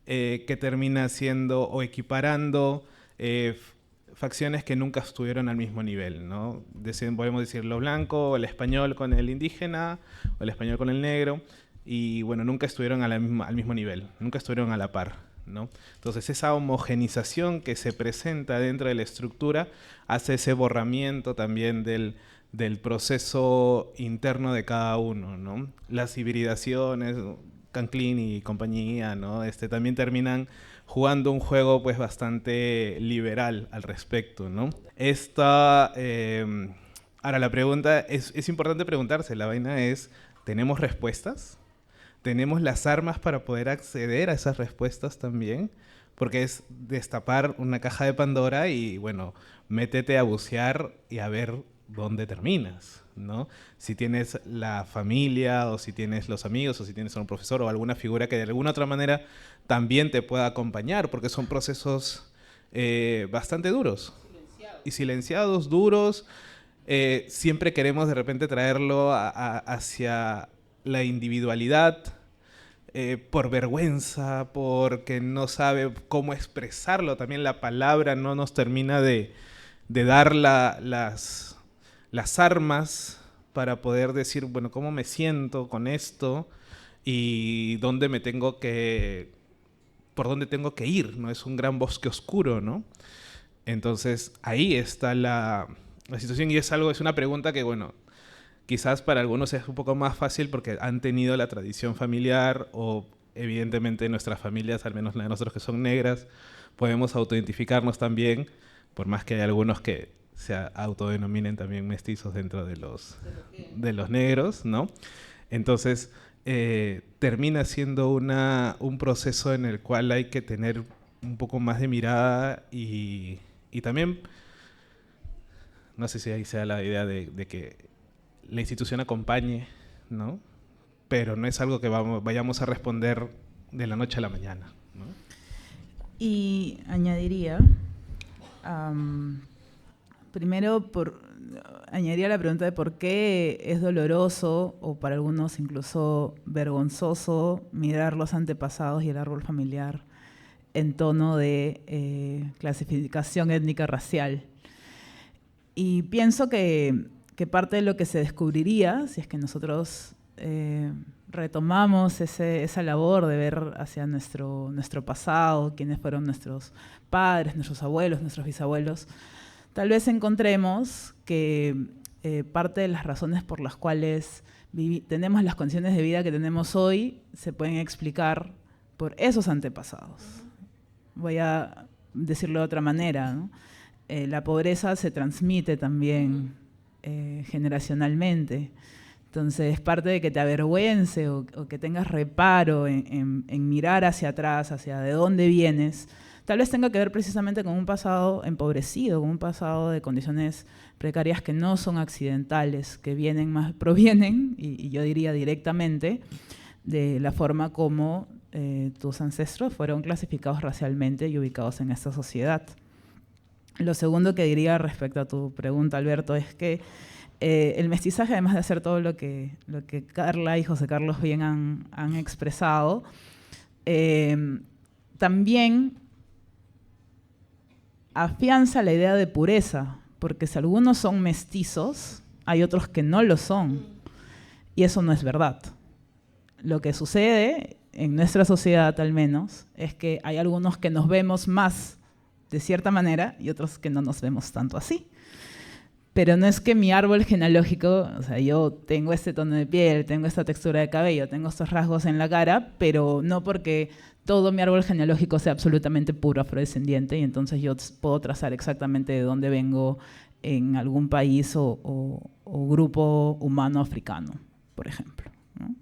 C: que termina siendo o equiparando facciones que nunca estuvieron al mismo nivel, ¿no? Podemos decir lo blanco, o el español con el indígena, o el español con el negro, y bueno, nunca estuvieron al mismo nivel, nunca estuvieron a la par, ¿no? Entonces esa homogenización que se presenta dentro de la estructura hace ese borramiento también del proceso interno de cada uno, ¿no? Las hibridaciones, Canclin y compañía, ¿no? También terminan jugando un juego pues bastante liberal al respecto, ¿no? Ahora la pregunta, es importante preguntarse, la vaina es, ¿tenemos respuestas? ¿Tenemos las armas para poder acceder a esas respuestas también? Porque es destapar una caja de Pandora y, bueno, métete a bucear y a ver dónde terminas, ¿no? Si tienes la familia, o si tienes los amigos, o si tienes a un profesor o alguna figura que de alguna otra manera también te pueda acompañar, porque son procesos bastante duros. Silenciados, duros. Siempre queremos de repente traerlo hacia la individualidad, por vergüenza, porque no sabe cómo expresarlo. También la palabra no nos termina de dar las armas para poder decir, bueno, ¿cómo me siento con esto? Y por dónde tengo que ir, ¿no? Es un gran bosque oscuro, ¿no? Entonces, ahí está la situación y es una pregunta que, bueno, quizás para algunos es un poco más fácil porque han tenido la tradición familiar o, evidentemente, nuestras familias, al menos la de nosotros que son negras, podemos autoidentificarnos también, por más que hay algunos que se autodenominen también mestizos dentro de los negros, ¿no? Entonces, termina siendo un proceso en el cual hay que tener un poco más de mirada y también, no sé si ahí sea la idea de que la institución acompañe, ¿no? Pero no es algo que vayamos a responder de la noche a la mañana, ¿no?
B: Y añadiría, primero, añadiría la pregunta de por qué es doloroso, o para algunos incluso vergonzoso, mirar los antepasados y el árbol familiar en tono de clasificación étnica racial. Y pienso que parte de lo que se descubriría, si es que nosotros retomamos esa labor de ver hacia nuestro pasado, quiénes fueron nuestros padres, nuestros abuelos, nuestros bisabuelos, tal vez encontremos que parte de las razones por las cuales tenemos las condiciones de vida que tenemos hoy se pueden explicar por esos antepasados. Voy a decirlo de otra manera, ¿no? La pobreza se transmite también generacionalmente. Entonces, parte de que te avergüence o que tengas reparo en mirar hacia atrás, hacia de dónde vienes, tal vez tenga que ver precisamente con un pasado empobrecido, con un pasado de condiciones precarias que no son accidentales, que provienen, y yo diría directamente, de la forma como tus ancestros fueron clasificados racialmente y ubicados en esta sociedad. Lo segundo que diría respecto a tu pregunta, Alberto, es que el mestizaje, además de hacer todo lo que Carla y José Carlos bien han expresado, también afianza la idea de pureza, porque si algunos son mestizos, hay otros que no lo son, y eso no es verdad. Lo que sucede en nuestra sociedad, al menos, es que hay algunos que nos vemos más de cierta manera y otros que no nos vemos tanto así. Pero no es que mi árbol genealógico, o sea, yo tengo este tono de piel, tengo esta textura de cabello, tengo estos rasgos en la cara, pero no porque todo mi árbol genealógico sea absolutamente puro afrodescendiente y entonces yo puedo trazar exactamente de dónde vengo en algún país o grupo humano africano, por ejemplo, ¿no?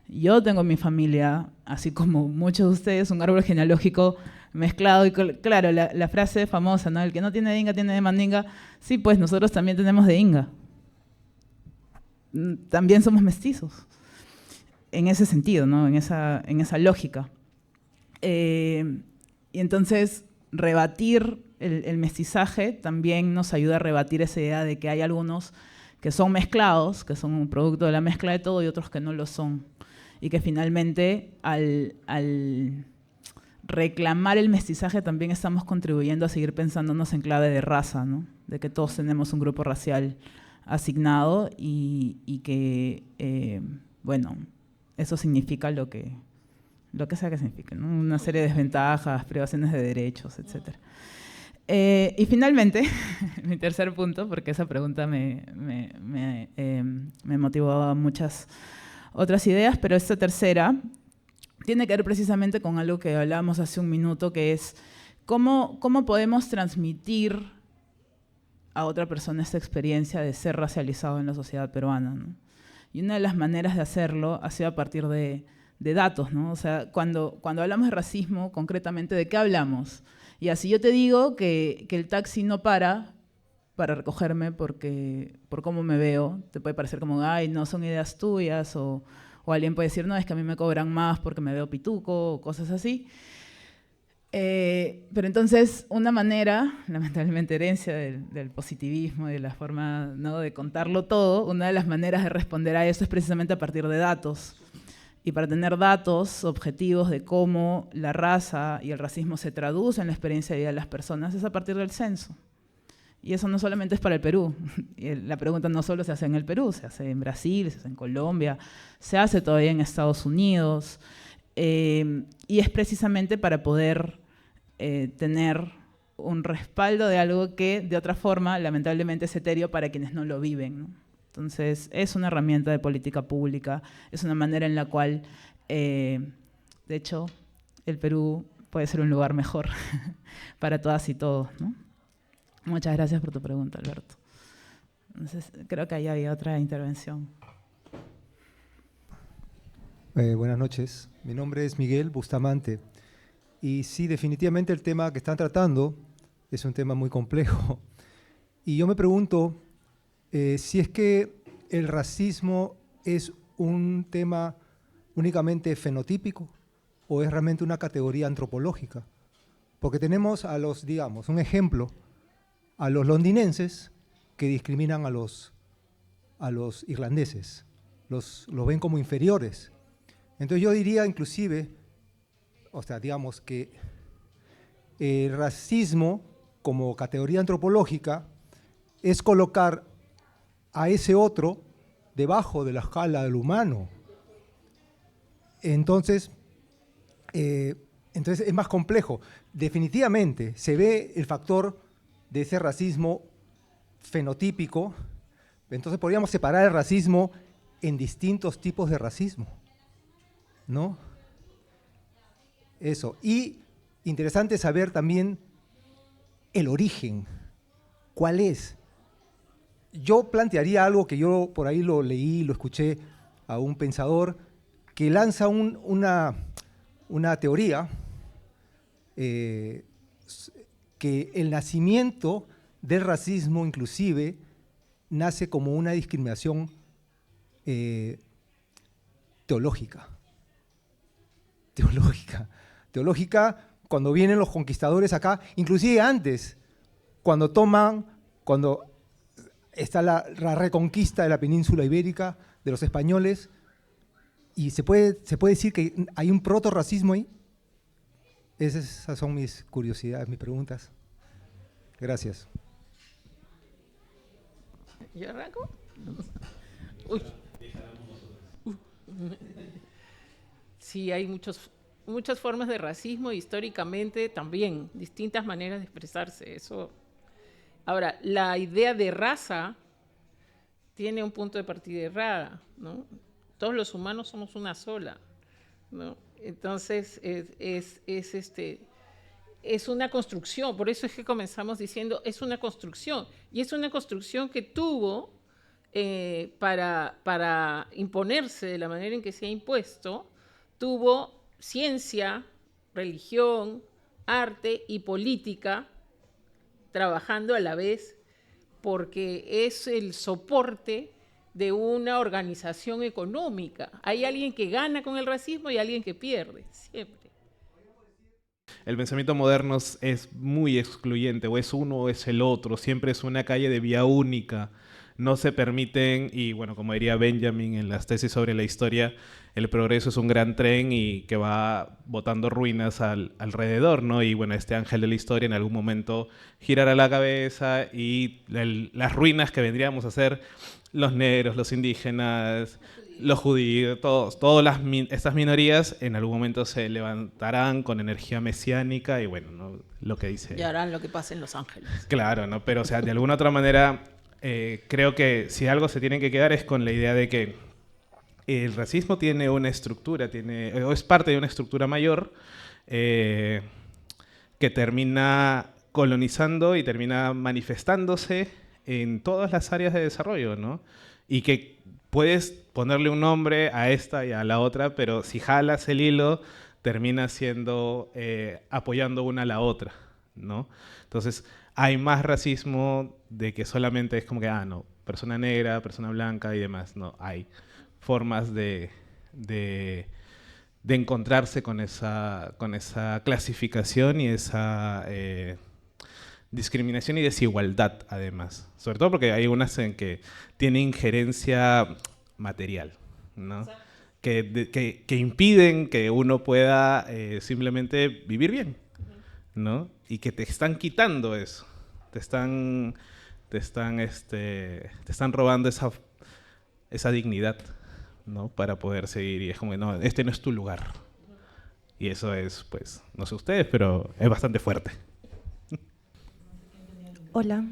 B: Yo tengo en mi familia, así como muchos de ustedes, un árbol genealógico mezclado. Y claro, la frase famosa, ¿no? El que no tiene de Inga tiene de Mandinga. Sí, pues nosotros también tenemos de Inga. También somos mestizos. En ese sentido, ¿no? En esa lógica. Y entonces, rebatir el mestizaje también nos ayuda a rebatir esa idea de que hay algunos que son mezclados, que son un producto de la mezcla de todo, y otros que no lo son. Y que finalmente, al reclamar el mestizaje, también estamos contribuyendo a seguir pensándonos en clave de raza, ¿no? De que todos tenemos un grupo racial asignado y que, bueno, eso significa lo que sea que signifique, ¿no? Una serie de desventajas, privaciones de derechos, etc. Y finalmente, mi tercer punto, porque esa pregunta me motivó a muchas otras ideas, pero esta tercera tiene que ver precisamente con algo que hablábamos hace un minuto, que es cómo podemos transmitir a otra persona esta experiencia de ser racializado en la sociedad peruana, ¿no? Y una de las maneras de hacerlo ha sido a partir de datos, ¿no? O sea, cuando hablamos de racismo, concretamente, ¿de qué hablamos? Y así yo te digo que el taxi no para recogerme por cómo me veo, te puede parecer como, ay, no, son ideas tuyas, o alguien puede decir, no, es que a mí me cobran más porque me veo pituco, o cosas así. Pero entonces, una manera, lamentablemente herencia del positivismo, de la forma, ¿no?, de contarlo todo, una de las maneras de responder a eso es precisamente a partir de datos. Y para tener datos objetivos de cómo la raza y el racismo se traducen en la experiencia de vida de las personas es a partir del censo. Y eso no solamente es para el Perú. Y la pregunta no solo se hace en el Perú, se hace en Brasil, se hace en Colombia, se hace todavía en Estados Unidos. Y es precisamente para poder tener un respaldo de algo que, de otra forma, lamentablemente es etéreo para quienes no lo viven, ¿no? Entonces, es una herramienta de política pública, es una manera en la cual, de hecho, el Perú puede ser un lugar mejor para todas y todos, ¿no? Muchas gracias por tu pregunta, Alberto. Entonces, creo que ahí había otra intervención.
F: Buenas noches, mi nombre es Miguel Bustamante. Y sí, definitivamente el tema que están tratando es un tema muy complejo. Y yo me pregunto si es que el racismo es un tema únicamente fenotípico o es realmente una categoría antropológica. Porque tenemos a los, digamos, un ejemplo, a los londinenses que discriminan a los irlandeses, los ven como inferiores. Entonces yo diría inclusive, o sea, digamos que el racismo como categoría antropológica es colocar a ese otro debajo de la escala del humano. Entonces es más complejo. Definitivamente se ve el factor de ese racismo fenotípico. Entonces podríamos separar el racismo en distintos tipos de racismo, ¿no? Eso. Y interesante saber también el origen. ¿Cuál es? Yo plantearía algo que yo por ahí lo leí, lo escuché a un pensador que lanza una teoría que el nacimiento del racismo inclusive nace como una discriminación teológica. Teológica cuando vienen los conquistadores acá, inclusive antes, cuando está la reconquista de la península ibérica de los españoles, y se puede decir que hay un proto-racismo ahí. Esas son mis curiosidades, mis preguntas. Gracias.
D: ¿Yo arranco? Uy. Sí, hay muchas formas de racismo, históricamente también, distintas maneras de expresarse. Eso. Ahora, la idea de raza tiene un punto de partida errada, ¿no? Todos los humanos somos una sola, ¿no? Entonces, es una construcción, por eso es que comenzamos diciendo, es una construcción, y es una construcción que tuvo, para imponerse de la manera en que se ha impuesto, tuvo ciencia, religión, arte y política trabajando a la vez, porque es el soporte de una organización económica. Hay alguien que gana con el racismo y alguien que pierde, siempre.
C: El pensamiento moderno es muy excluyente, o es uno o es el otro, siempre es una calle de vía única. No se permiten, y bueno, como diría Benjamin en las tesis sobre la historia, el progreso es un gran tren y que va botando ruinas alrededor, ¿no? Y bueno, este ángel de la historia en algún momento girará la cabeza y las ruinas que vendríamos a ser los negros, los indígenas, los judíos, todas estas minorías en algún momento se levantarán con energía mesiánica y bueno, ¿no? Lo que dice...
D: Y harán lo que pasa en Los Ángeles.
C: Claro, ¿no? Pero o sea, de alguna otra manera... creo que si algo se tiene que quedar es con la idea de que el racismo tiene una estructura, o es parte de una estructura mayor que termina colonizando y termina manifestándose en todas las áreas de desarrollo, ¿no? Y que puedes ponerle un nombre a esta y a la otra, pero si jalas el hilo, termina siendo apoyando una a la otra, ¿no? Entonces, hay más racismo de que solamente es como que, no, persona negra, persona blanca y demás. No, hay formas de encontrarse con esa clasificación y esa discriminación y desigualdad, además. Sobre todo porque hay unas en que tiene injerencia material, ¿no? que impiden que uno pueda simplemente vivir bien, ¿no? Y que te están quitando eso, te están robando esa dignidad, ¿no? Para poder seguir. Y es como, no, este no es tu lugar. Y eso es, pues, no sé ustedes, pero es bastante fuerte.
G: Hola,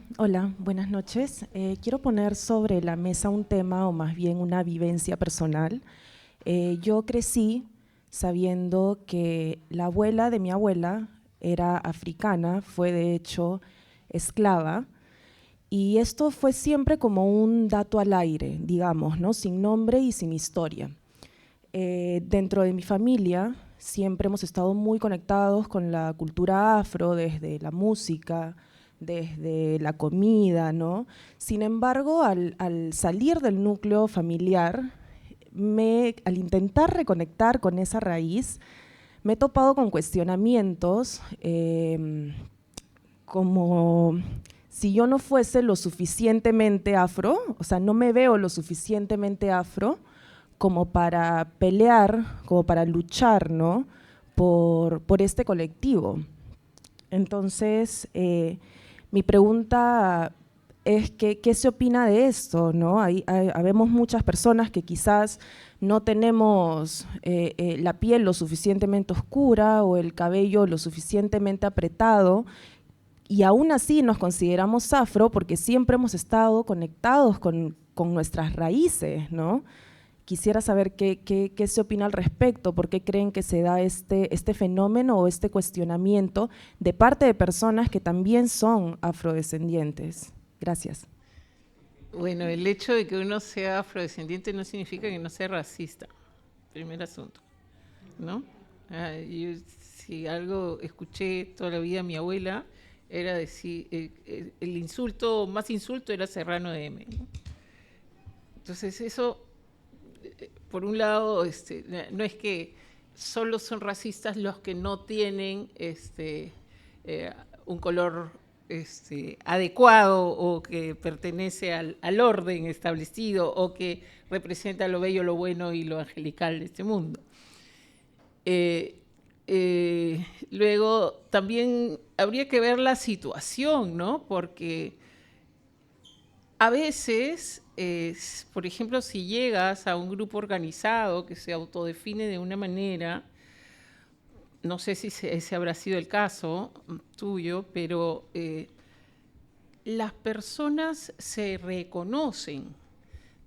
G: buenas noches. Quiero poner sobre la mesa un tema, o más bien una vivencia personal. Yo crecí sabiendo que la abuela de mi abuela era africana, fue de hecho esclava, y esto fue siempre como un dato al aire, digamos, ¿no? Sin nombre y sin historia. Dentro de mi familia siempre hemos estado muy conectados con la cultura afro, desde la música, desde la comida, ¿no? Sin embargo, al salir del núcleo familiar, al intentar reconectar con esa raíz, me he topado con cuestionamientos como si yo no fuese lo suficientemente afro, o sea, no me veo lo suficientemente afro como para pelear, como para luchar, ¿no? por este colectivo. Entonces, mi pregunta es ¿qué se opina de esto, ¿no? Habemos muchas personas que quizás no tenemos la piel lo suficientemente oscura o el cabello lo suficientemente apretado, y aún así nos consideramos afro porque siempre hemos estado conectados con nuestras raíces, ¿no? Quisiera saber qué se opina al respecto, por qué creen que se da este fenómeno o este cuestionamiento de parte de personas que también son afrodescendientes. Gracias.
D: Bueno, el hecho de que uno sea afrodescendiente no significa que no sea racista, primer asunto, ¿no? Yo, si algo escuché toda la vida a mi abuela, era decir, el insulto, más insulto era serrano de M, ¿no? Entonces eso, por un lado, no es que solo son racistas los que no tienen un color adecuado o que pertenece al orden establecido o que representa lo bello, lo bueno y lo angelical de este mundo. Luego también habría que ver la situación, ¿no? Porque a veces, por ejemplo, si llegas a un grupo organizado que se autodefine de una manera, no sé si ese habrá sido el caso tuyo, pero las personas se reconocen,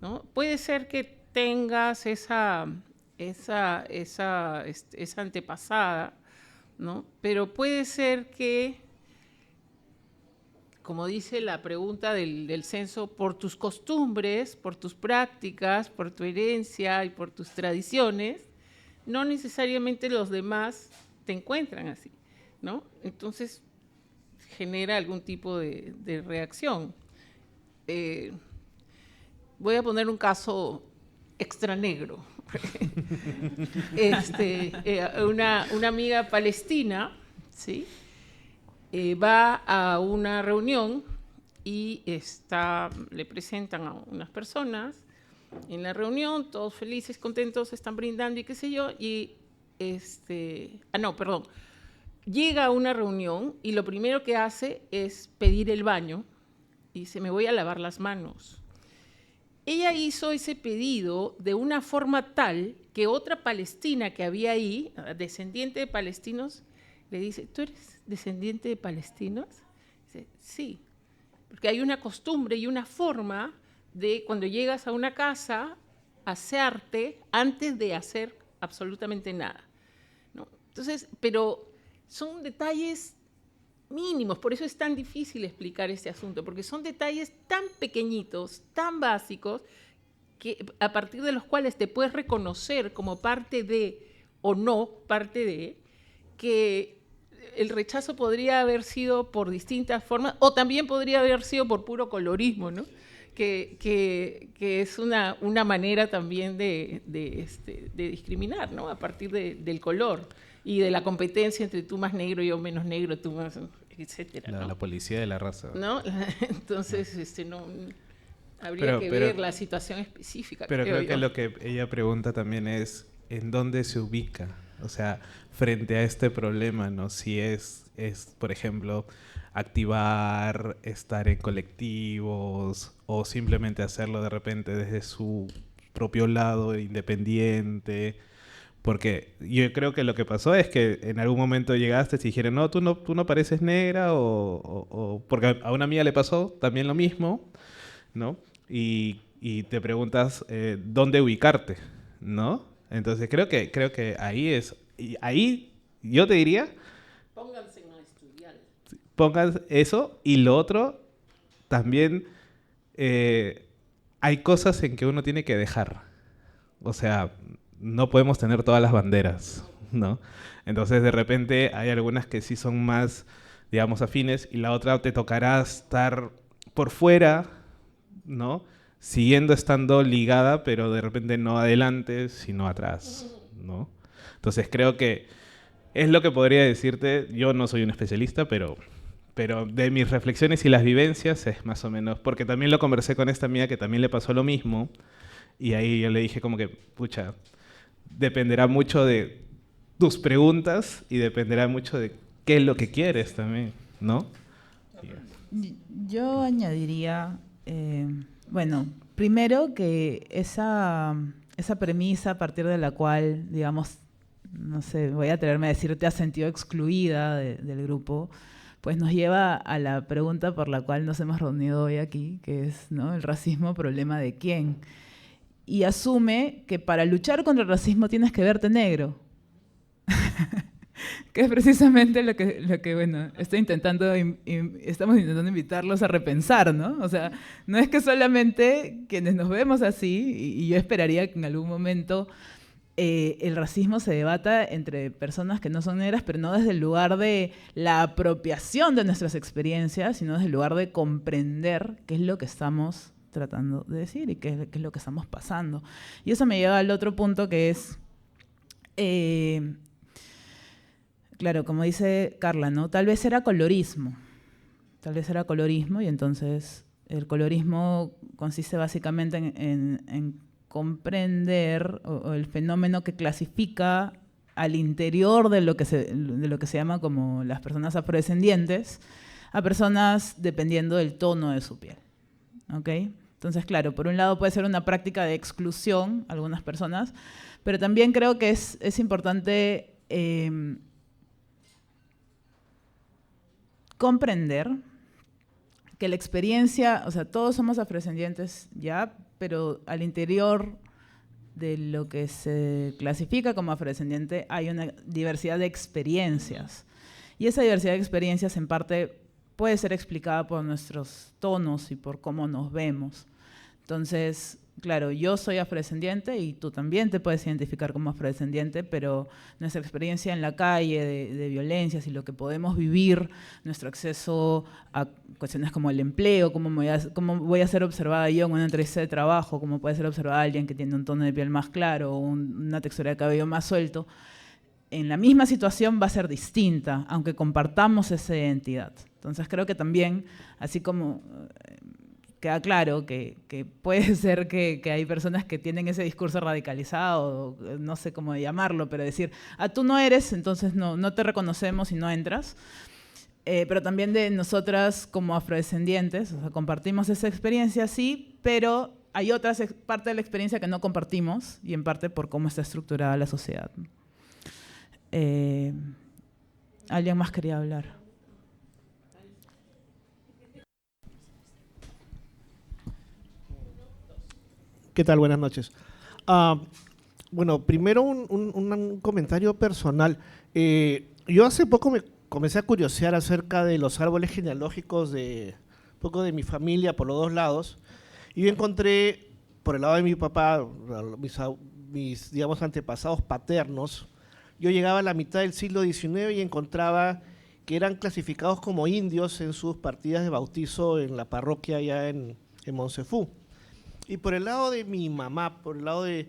D: ¿no? Puede ser que tengas esa antepasada, ¿no? Pero puede ser que, como dice la pregunta del censo, por tus costumbres, por tus prácticas, por tu herencia y por tus tradiciones, no necesariamente los demás te encuentran así, ¿no? Entonces genera algún tipo de reacción. Voy a poner un caso extra negro. Una amiga palestina, ¿sí? Va a una reunión y le presentan a unas personas. En la reunión, todos felices, contentos, están brindando y qué sé yo, y llega a una reunión y lo primero que hace es pedir el baño y dice, me voy a lavar las manos. Ella hizo ese pedido de una forma tal que otra palestina que había ahí, descendiente de palestinos, le dice, ¿tú eres descendiente de palestinos? Dice, sí, porque hay una costumbre y una forma de cuando llegas a una casa, asearte antes de hacer absolutamente nada, ¿no? Entonces, pero son detalles mínimos, por eso es tan difícil explicar este asunto, porque son detalles tan pequeñitos, tan básicos, que a partir de los cuales te puedes reconocer como parte de, o no parte de, que el rechazo podría haber sido por distintas formas, o también podría haber sido por puro colorismo, ¿no? Que es una manera también de discriminar, ¿no? A partir del color y de la competencia entre tú más negro, yo menos negro, tú más, etcétera, ¿no?
C: La policía de la raza.
D: ¿No? Entonces, Habría que ver la situación específica.
C: Pero creo que
D: yo.
C: lo que ella pregunta también es ¿en dónde se ubica? O sea, frente a este problema, ¿no? Si es por ejemplo, activar, estar en colectivos o simplemente hacerlo de repente desde su propio lado independiente. Porque yo creo que lo que pasó es que en algún momento llegaste y dijeron, no, tú no pareces negra, porque a una amiga le pasó también lo mismo, ¿no? Y te preguntas dónde ubicarte, ¿no? Entonces creo que ahí es, y ahí yo te diría,
D: Pónganse a estudiar.
C: pongan eso y lo otro también hay cosas en que uno tiene que dejar. O sea, no podemos tener todas las banderas, ¿no? Entonces, de repente, hay algunas que sí son más, digamos, afines, y la otra te tocará estar por fuera, ¿no? Siguiendo estando ligada, pero de repente no adelante, sino atrás, ¿no? Entonces, creo que es lo que podría decirte. Yo no soy un especialista, pero de mis reflexiones y las vivencias es más o menos, porque también lo conversé con esta amiga que también le pasó lo mismo, y ahí yo le dije como que, pucha, dependerá mucho de tus preguntas y dependerá mucho de qué es lo que quieres también, ¿no?
B: Yo añadiría, bueno, primero que esa premisa a partir de la cual, digamos, no sé, voy a atreverme a decir, te has sentido excluida del grupo, pues nos lleva a la pregunta por la cual nos hemos reunido hoy aquí, que es, ¿no?, el racismo, ¿problema de quién? Y asume que para luchar contra el racismo tienes que verte negro. Que es precisamente lo que bueno, estamos intentando invitarlos a repensar, ¿no? O sea, no es que solamente quienes nos vemos así, y yo esperaría que en algún momento el racismo se debata entre personas que no son negras, pero no desde el lugar de la apropiación de nuestras experiencias, sino desde el lugar de comprender qué es lo que estamos tratando de decir y qué es lo que estamos pasando. Y eso me lleva al otro punto que es, claro, como dice Carla, ¿no? Tal vez era colorismo y entonces el colorismo consiste básicamente en comprender o el fenómeno que clasifica al interior de lo que se llama como las personas afrodescendientes a personas dependiendo del tono de su piel, ¿ok? Entonces, claro, por un lado puede ser una práctica de exclusión a algunas personas, pero también creo que es importante comprender que la experiencia, o sea, todos somos afrodescendientes ya, pero al interior de lo que se clasifica como afrodescendiente hay una diversidad de experiencias. Y esa diversidad de experiencias en parte puede ser explicada por nuestros tonos y por cómo nos vemos. Entonces, claro, yo soy afrodescendiente y tú también te puedes identificar como afrodescendiente, pero nuestra experiencia en la calle de violencias y lo que podemos vivir, nuestro acceso a cuestiones como el empleo, cómo voy a ser observada yo en una entrevista de trabajo, cómo puede ser observada alguien que tiene un tono de piel más claro o una textura de cabello más suelto, en la misma situación va a ser distinta, aunque compartamos esa identidad. Entonces creo que también, así como queda claro que puede ser que hay personas que tienen ese discurso radicalizado, no sé cómo llamarlo, pero decir, tú no eres, entonces no te reconocemos y no entras. Pero también de nosotras como afrodescendientes, o sea, compartimos esa experiencia, sí, pero hay otra parte de la experiencia que no compartimos, y en parte por cómo está estructurada la sociedad. ¿Alguien más quería hablar?
H: ¿Qué tal? Buenas noches. Bueno, primero un comentario personal. Yo hace poco me comencé a curiosear acerca de los árboles genealógicos de un poco de mi familia por los dos lados, y yo encontré por el lado de mi papá, mis digamos antepasados paternos. Yo llegaba a la mitad del siglo XIX y encontraba que eran clasificados como indios en sus partidas de bautizo en la parroquia allá en Monsefú. Y por el lado de mi mamá, por el lado de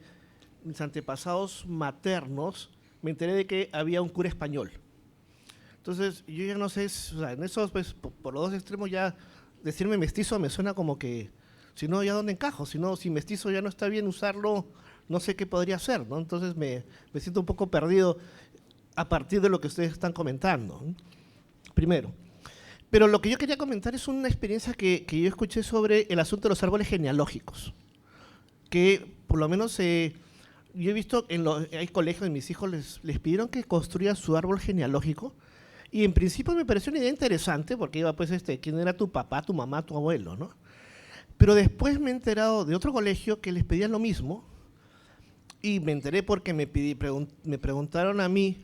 H: mis antepasados maternos, me enteré de que había un cura español. Entonces, yo ya no sé, o sea, en esos, pues, por los dos extremos ya decirme mestizo me suena como que Si no, ¿ya dónde encajo? Si no, si mestizo ya no está bien usarlo, no sé qué podría hacer, ¿no? Entonces me siento un poco perdido a partir de lo que ustedes están comentando, ¿no? Primero. Pero lo que yo quería comentar es una experiencia que yo escuché sobre el asunto de los árboles genealógicos, que por lo menos yo he visto hay colegios de mis hijos, les pidieron que construyan su árbol genealógico, y en principio me pareció una idea interesante, porque iba pues quién era tu papá, tu mamá, tu abuelo, ¿no? Pero después me he enterado de otro colegio que les pedían lo mismo, y me enteré porque me preguntaron a mí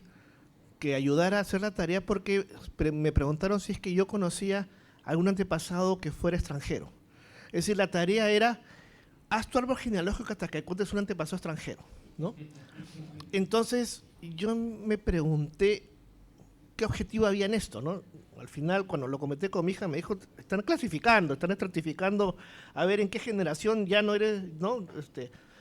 H: que ayudara a hacer la tarea, porque me preguntaron si es que yo conocía algún antepasado que fuera extranjero. Es decir, la tarea era, haz tu árbol genealógico hasta que encuentres un antepasado extranjero, ¿no? Entonces, yo me pregunté qué objetivo había en esto, ¿no? Al final, cuando lo comenté con mi hija, me dijo, están clasificando, están estratificando, a ver en qué generación ya no eres, ¿no?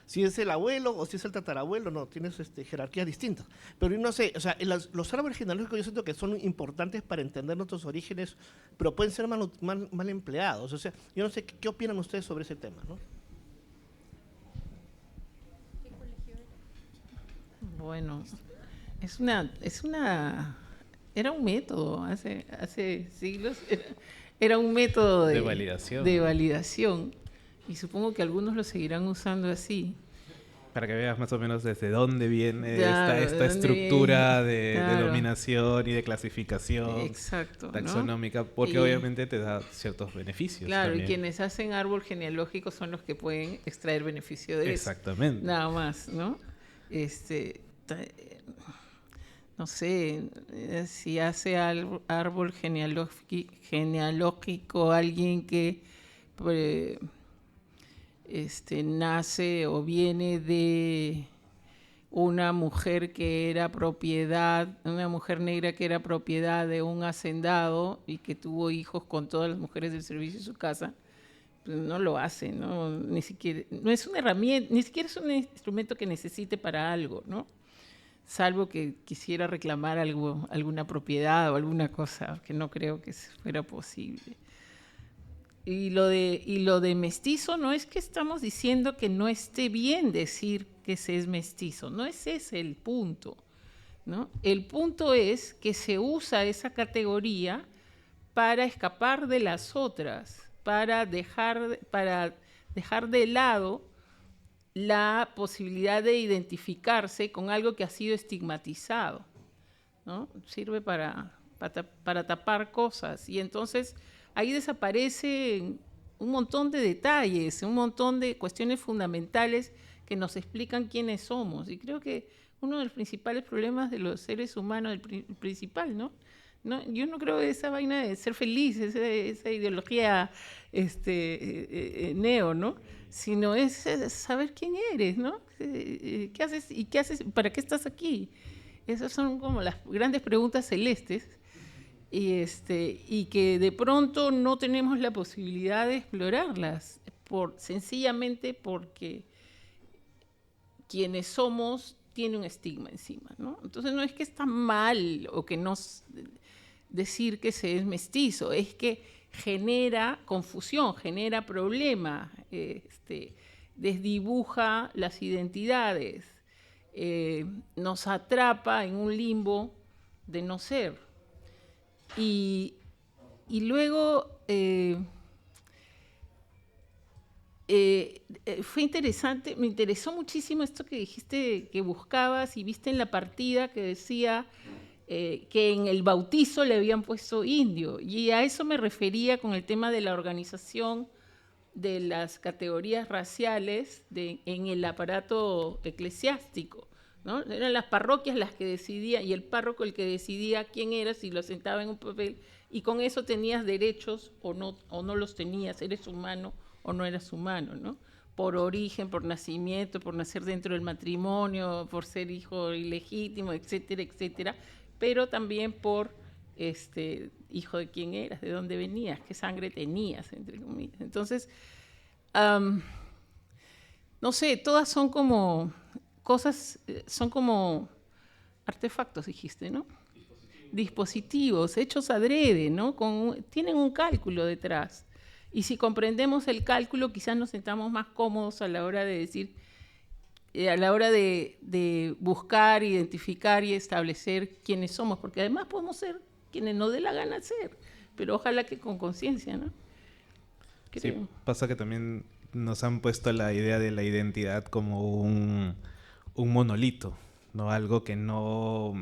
H: Si es el abuelo o si es el tatarabuelo, no, tienes jerarquías distintas. Pero no sé, o sea, los árboles genealógicos yo siento que son importantes para entender nuestros orígenes, pero pueden ser mal empleados. O sea, yo no sé qué opinan ustedes sobre ese tema, ¿no?
D: Bueno, era un método, hace siglos, era un método de validación. Y supongo que algunos lo seguirán usando así.
C: Para que veas más o menos desde dónde viene
D: Claro,
C: esta estructura de dominación y de clasificación.
D: Exacto,
C: taxonómica,
D: ¿no?
C: porque obviamente te da ciertos beneficios.
D: Claro,
C: también.
D: Y quienes hacen árbol genealógico son los que pueden extraer beneficio de eso.
C: Exactamente.
D: Nada más, ¿no? No sé, si hace árbol genealógico alguien que nace o viene de una mujer que era una mujer negra que era propiedad de un hacendado y que tuvo hijos con todas las mujeres del servicio de su casa, pues no lo hace, ¿no? Ni siquiera, no es una herramienta, ni siquiera es un instrumento que necesite para algo, ¿no? Salvo que quisiera reclamar alguna propiedad o alguna cosa, que no creo que fuera posible. Y lo de mestizo no es que estamos diciendo que no esté bien decir que se es mestizo, no es ese el punto, ¿no? El punto es que se usa esa categoría para escapar de las otras, para dejar de lado la posibilidad de identificarse con algo que ha sido estigmatizado, ¿no? Sirve para tapar cosas, y entonces ahí desaparecen un montón de detalles, un montón de cuestiones fundamentales que nos explican quiénes somos. Y creo que uno de los principales problemas de los seres humanos, el principal, ¿no? Yo no creo esa vaina de ser feliz, esa ideología neo, ¿no? Sino es saber quién eres, ¿no? ¿Qué haces y qué haces? ¿Para qué estás aquí? Esas son como las grandes preguntas celestes. Y que de pronto no tenemos la posibilidad de explorarlas, sencillamente porque quienes somos tiene un estigma encima, ¿no? Entonces no es que está mal o que no decir que se es mestizo, es que genera confusión, genera problema, desdibuja las identidades, nos atrapa en un limbo de no ser. Y luego fue interesante, me interesó muchísimo esto que dijiste que buscabas y viste en la partida que decía que en el bautizo le habían puesto indio, y a eso me refería con el tema de la organización de las categorías raciales en el aparato eclesiástico, ¿no? Eran las parroquias las que decidían, y el párroco el que decidía quién era, si lo sentaba en un papel, y con eso tenías derechos o no los tenías, eres humano o no eras humano, ¿no? Por origen, por nacimiento, por nacer dentro del matrimonio, por ser hijo ilegítimo, etcétera, etcétera, pero también por hijo de quién eras, de dónde venías, qué sangre tenías, entre comillas. Entonces, no sé, todas son como cosas, son como artefactos, dijiste, ¿no? Dispositivos hechos adrede, ¿no? Tienen un cálculo detrás. Y si comprendemos el cálculo, quizás nos sentamos más cómodos a la hora de decir, a la hora de buscar, identificar y establecer quiénes somos, porque además podemos ser quienes nos dé la gana ser, pero ojalá que con conciencia, ¿no?
C: Sí, pasa que también nos han puesto la idea de la identidad como un monolito, ¿no? Algo que no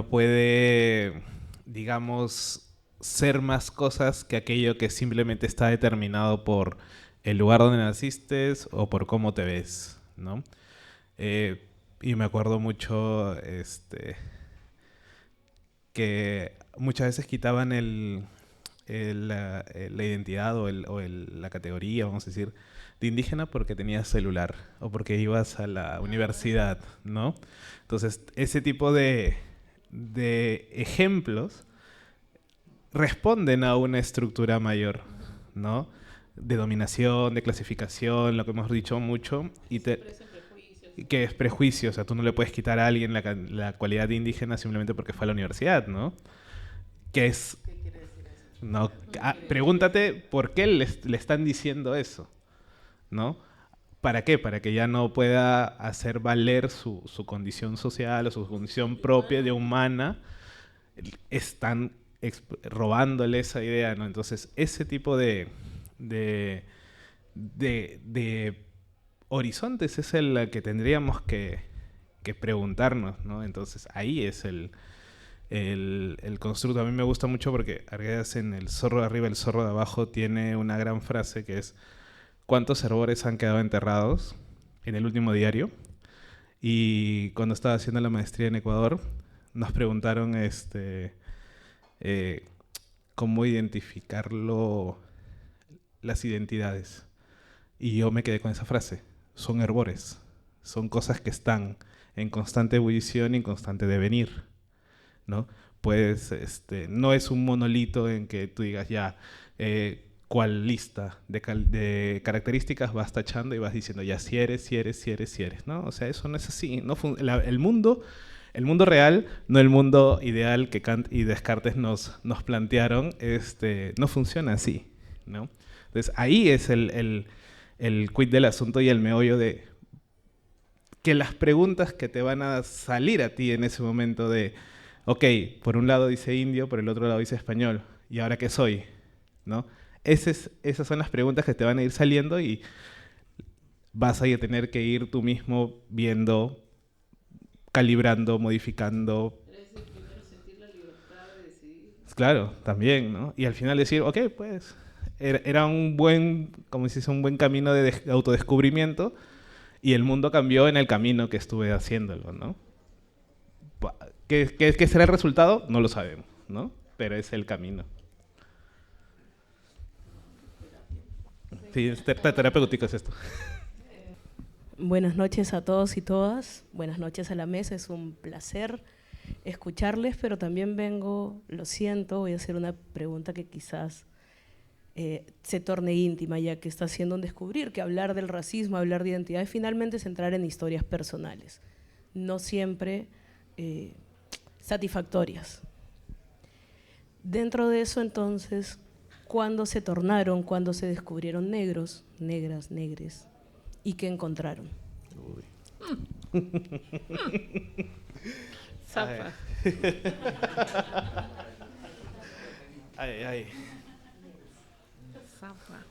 C: puede, digamos, ser más cosas que aquello que simplemente está determinado por el lugar donde naciste o por cómo te ves, ¿no? Y me acuerdo mucho que muchas veces quitaban la identidad o la categoría, vamos a decir, de indígena porque tenías celular o porque ibas a la universidad, ¿no? Entonces, ese tipo de ejemplos responden a una estructura mayor, ¿no? De dominación, de clasificación, lo que hemos dicho mucho, y que es prejuicio. O sea, tú no le puedes quitar a alguien la cualidad de indígena simplemente porque fue a la universidad, ¿no? Que es...
D: ¿Qué quiere decir eso?
C: No, pregúntate por qué le están diciendo eso, ¿no? ¿Para qué? Para que ya no pueda hacer valer su condición social o su condición propia de humana. Están robándole esa idea, ¿no? Entonces, ese tipo de horizontes es el que tendríamos que preguntarnos, ¿no? Entonces, ahí es el constructo. A mí me gusta mucho porque Arguedas en El zorro de arriba, el zorro de abajo tiene una gran frase que es: ¿cuántos herbores han quedado enterrados? En el último diario. Y cuando estaba haciendo la maestría en Ecuador, nos preguntaron cómo identificar las identidades. Y yo me quedé con esa frase: son herbores, son cosas que están en constante ebullición y en constante devenir, ¿no? Pues no es un monolito en que tú digas ya cuál lista de características vas tachando y vas diciendo ya si eres, ¿no? O sea, eso no es así. No el mundo real, no el mundo ideal que Kant y Descartes nos plantearon, no funciona así, ¿no? Entonces ahí es el quid del asunto y el meollo de que las preguntas que te van a salir a ti en ese momento de ok, por un lado dice indio, por el otro lado dice español, ¿y ahora qué soy? ¿No? Esas son las preguntas que te van a ir saliendo y vas a tener que ir tú mismo viendo, calibrando, modificando.
D: Es decir, primero sentir la libertad de decidir.
C: Claro, también, ¿no? Y al final decir, ok, pues era un buen, como se dice, un buen camino de autodescubrimiento y el mundo cambió en el camino que estuve haciéndolo, ¿no? ¿Qué será el resultado? No lo sabemos, ¿no? Pero es el camino. Sí, terapéutico es esto.
I: Buenas noches a todos y todas. Buenas noches a la mesa. Es un placer escucharles, pero también vengo, lo siento, voy a hacer una pregunta que quizás se torne íntima, ya que está haciendo un descubrir que hablar del racismo, hablar de identidad, finalmente es entrar en historias personales, no siempre satisfactorias. Dentro de eso, entonces, ¿cuándo se descubrieron negros, negras, negres? ¿Y qué encontraron?
D: Zapa.
C: Ay.
D: Zapa.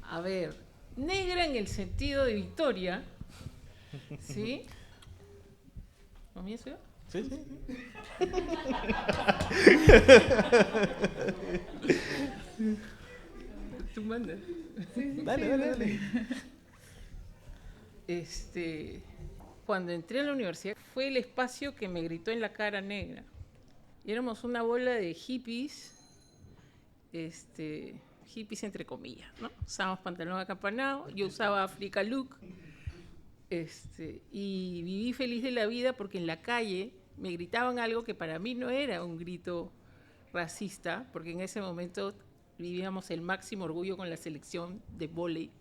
D: A ver, negra en el sentido de victoria, ¿sí? ¿Comienzo yo?
C: Sí.
D: Tú mandas.
C: Dale.
D: Cuando entré a la universidad fue el espacio que me gritó en la cara negra. Y éramos una bola de hippies, hippies entre comillas, ¿no? Usábamos pantalón acampanado, yo usaba Africa Look, y viví feliz de la vida porque en la calle me gritaban algo que para mí no era un grito racista, porque en ese momento vivíamos el máximo orgullo con la selección de vóley,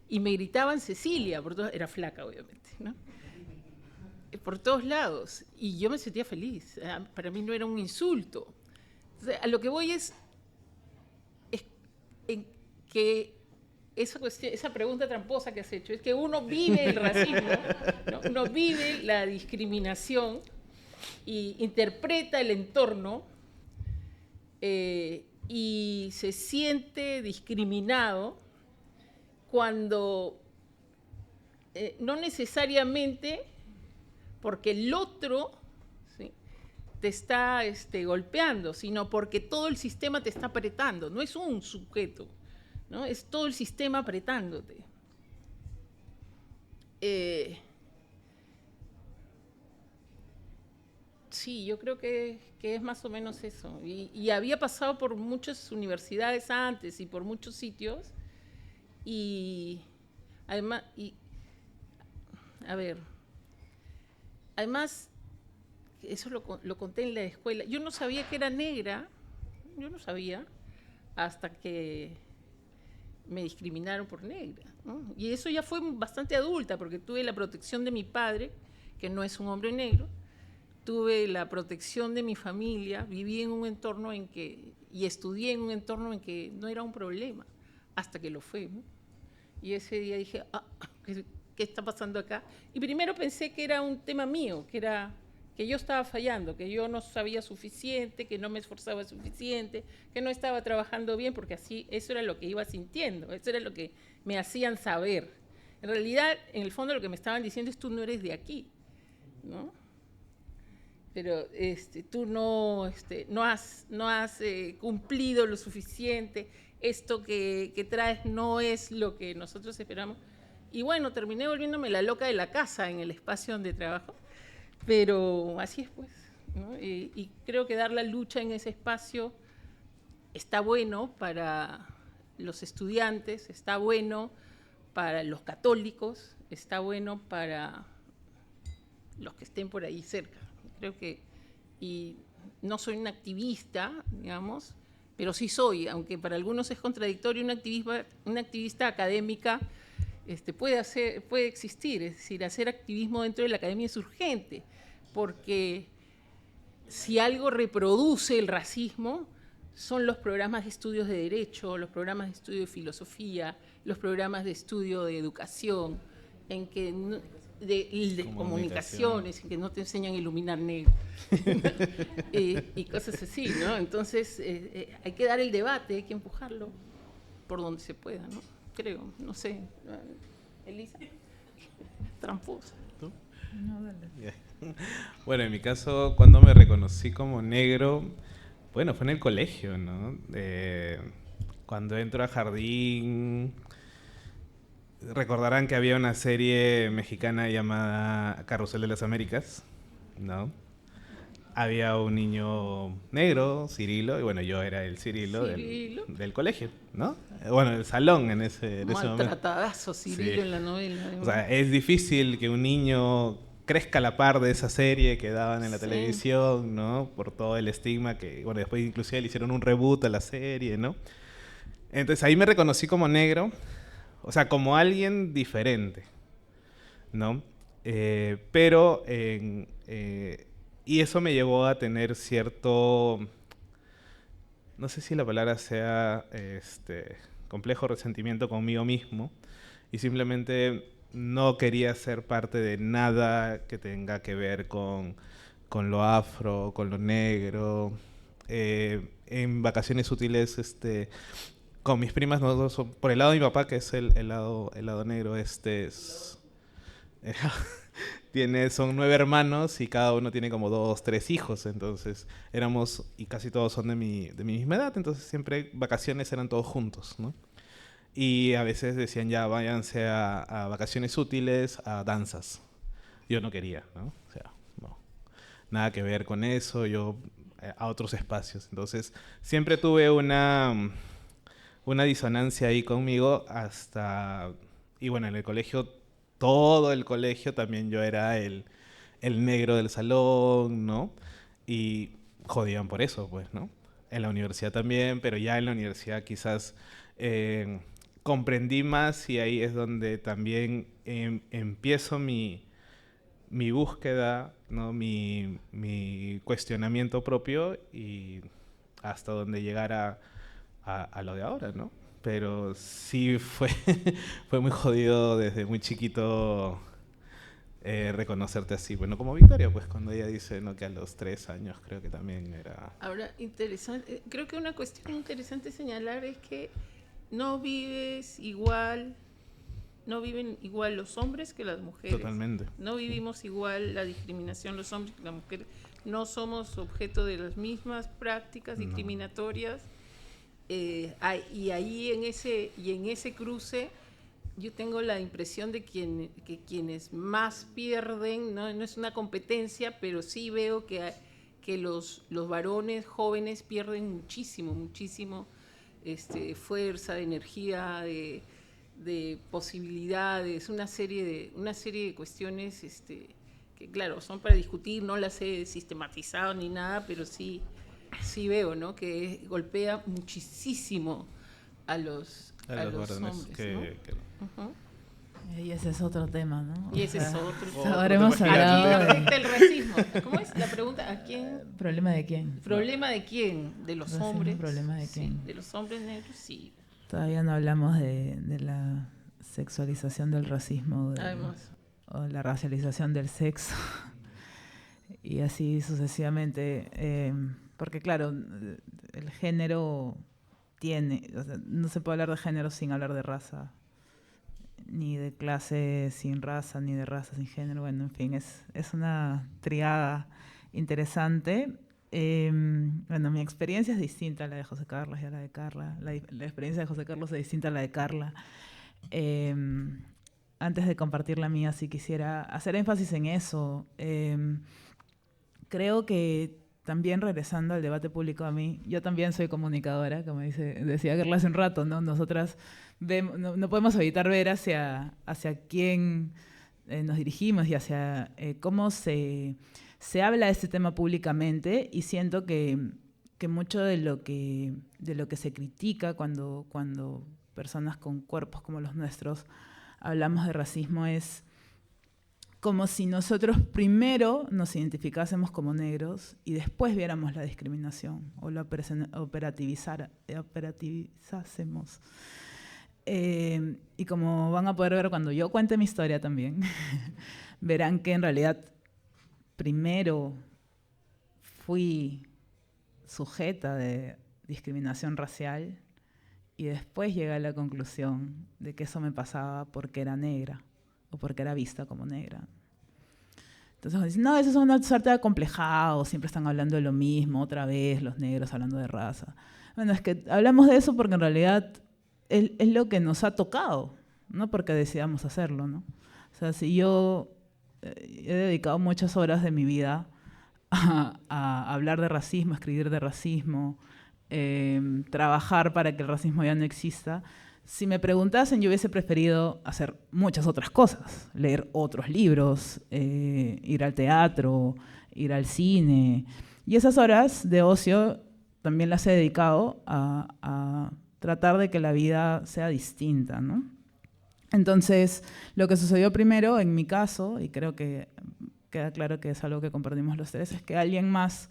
D: y me gritaban Cecilia, era flaca obviamente, ¿no? Por todos lados, y yo me sentía feliz, para mí no era un insulto. Entonces, a lo que voy es, en que esa pregunta tramposa que has hecho, es que uno vive el racismo, ¿no? Uno vive la discriminación y interpreta el entorno y se siente discriminado cuando no necesariamente porque el otro, ¿sí?, te está golpeando, sino porque todo el sistema te está apretando. No es un sujeto, ¿no? Es todo el sistema apretándote. Sí, yo creo que es más o menos eso. Y había pasado por muchas universidades antes y por muchos sitios. Y además, además, eso lo conté en la escuela. Yo no sabía que era negra, yo no sabía, hasta que me discriminaron por negra, ¿no? Y eso ya fue bastante adulta, porque tuve la protección de mi padre, que no es un hombre negro, tuve la protección de mi familia, viví en un entorno y estudié en un entorno en que no era un problema, hasta que lo fue, ¿no? Y ese día dije, ¿qué está pasando acá? Y primero pensé que era un tema mío, que yo estaba fallando, que yo no sabía suficiente, que no me esforzaba suficiente, que no estaba trabajando bien, porque así eso era lo que iba sintiendo, eso era lo que me hacían saber. En realidad, en el fondo lo que me estaban diciendo es tú no eres de aquí, ¿no? Pero tú no has cumplido lo suficiente, esto que traes no es lo que nosotros esperamos. Y bueno, terminé volviéndome la loca de la casa en el espacio donde trabajo, pero así es, pues, ¿no? Y creo que dar la lucha en ese espacio está bueno para los estudiantes, está bueno para los católicos, está bueno para los que estén por ahí cerca. Creo que, y no soy una activista, digamos, pero sí soy, aunque para algunos es contradictorio, una activista académica puede existir, es decir, hacer activismo dentro de la academia es urgente, porque si algo reproduce el racismo son los programas de estudios de derecho, los programas de estudio de filosofía, los programas de estudio de educación, en que de comunicaciones, en que no te enseñan a iluminar negro y cosas así, ¿no? Entonces hay que dar el debate, hay que empujarlo por donde se pueda, ¿no? Creo, no sé. Elisa, tramposa.
C: ¿Tú? No, dale. Bueno, en mi caso, cuando me reconocí como negro, bueno, fue en el colegio, ¿no? Cuando entro a jardín, recordarán que había una serie mexicana llamada Carrusel de las Américas, ¿no? Había un niño negro, Cirilo, y bueno, yo era el Cirilo del colegio, ¿no? Bueno, del salón en ese momento.
D: Maltratadazo Cirilo, sí, en la novela.
C: O sea, es difícil que un niño crezca a la par de esa serie que daban en la televisión, ¿no? Por todo el estigma que, bueno, después inclusive le hicieron un reboot a la serie, ¿no? Entonces ahí me reconocí como negro, o sea, como alguien diferente, ¿no? Pero y eso me llevó a tener cierto, no sé si la palabra sea complejo resentimiento conmigo mismo, y simplemente no quería ser parte de nada que tenga que ver con lo afro, con lo negro. En vacaciones útiles, con mis primas, nosotros, por el lado de mi papá, que es el lado negro, son 9 hermanos y cada uno tiene como 2, 3 hijos, entonces éramos, y casi todos son de mi misma edad, entonces siempre vacaciones eran todos juntos, ¿no? Y a veces decían, ya váyanse a vacaciones útiles, a danzas. Yo no quería, ¿no? O sea, no, nada que ver con eso, yo a otros espacios. Entonces siempre tuve una disonancia ahí conmigo hasta, y bueno, en el colegio, todo el colegio también yo era el negro del salón, ¿no? Y jodían por eso, pues, ¿no? En la universidad también, pero ya en la universidad quizás comprendí más, y ahí es donde también empiezo mi búsqueda, ¿no? Mi cuestionamiento propio, y hasta donde llegar a lo de ahora, ¿no? pero sí fue, fue muy jodido desde muy chiquito reconocerte así. Bueno, como Victoria, pues cuando ella dice, ¿no?, que a los 3 años creo que también era...
D: Ahora, interesante, creo que una cuestión interesante señalar es que no vives igual, no viven igual los hombres que las mujeres.
C: Totalmente.
D: No vivimos igual la discriminación los hombres que las mujeres. No somos objeto de las mismas prácticas discriminatorias. Y ahí en ese cruce yo tengo la impresión de que quienes más pierden, no es una competencia, pero sí veo que los varones jóvenes pierden muchísimo fuerza, energía, de posibilidades, una serie de cuestiones que claro, son para discutir, no las he sistematizado ni nada, pero sí veo, ¿no?, que golpea muchísimo a los
C: varones
D: hombres, ¿no? Uh-huh.
B: Y ese es otro tema, ¿no?
D: Y ese es otro.
B: Ahora hemos
D: ¿A
B: hablado
D: quién
B: de...
D: afecta el racismo? ¿Cómo es la pregunta? ¿A quién?
B: ¿Problema de quién?
D: ¿Problema de quién? ¿De los
B: Racismo,
D: hombres?
B: ¿problema de
D: Sí,
B: quién?
D: de los hombres negros, sí.
B: Todavía no hablamos de la sexualización del racismo
D: Además.
B: o la racialización del sexo y así sucesivamente. Porque claro, el género tiene... O sea, no se puede hablar de género sin hablar de raza, ni de clase sin raza, ni de raza sin género. Bueno, en fin, es una triada interesante. Bueno, mi experiencia es distinta a la de José Carlos y a la de Carla. La experiencia de José Carlos es distinta a la de Carla. Antes de compartir la mía, sí quisiera hacer énfasis en eso. Creo que también regresando al debate público, a mí, yo también soy comunicadora, como decía Carla hace un rato, ¿no? Nosotras no podemos evitar ver hacia quién nos dirigimos y hacia cómo se habla de este tema públicamente, y siento que mucho de lo que se critica cuando personas con cuerpos como los nuestros hablamos de racismo es como si nosotros primero nos identificásemos como negros y después viéramos la discriminación o la operativizásemos. Y como van a poder ver cuando yo cuente mi historia también, verán que en realidad primero fui sujeta de discriminación racial y después llegué a la conclusión de que eso me pasaba porque era negra o porque era vista como negra. Entonces dicen, no, eso es una suerte de acomplejado, siempre están hablando de lo mismo, otra vez los negros hablando de raza. Bueno, es que hablamos de eso porque en realidad es lo que nos ha tocado, no porque decidamos hacerlo, ¿no? O sea, si yo he dedicado muchas horas de mi vida a hablar de racismo, a escribir de racismo, trabajar para que el racismo ya no exista. Si me preguntasen, yo hubiese preferido hacer muchas otras cosas, leer otros libros, ir al teatro, ir al cine. Y esas horas de ocio también las he dedicado a tratar de que la vida sea distinta, ¿no? Entonces, lo que sucedió primero, en mi caso, y creo que queda claro que es algo que compartimos los tres, es que alguien más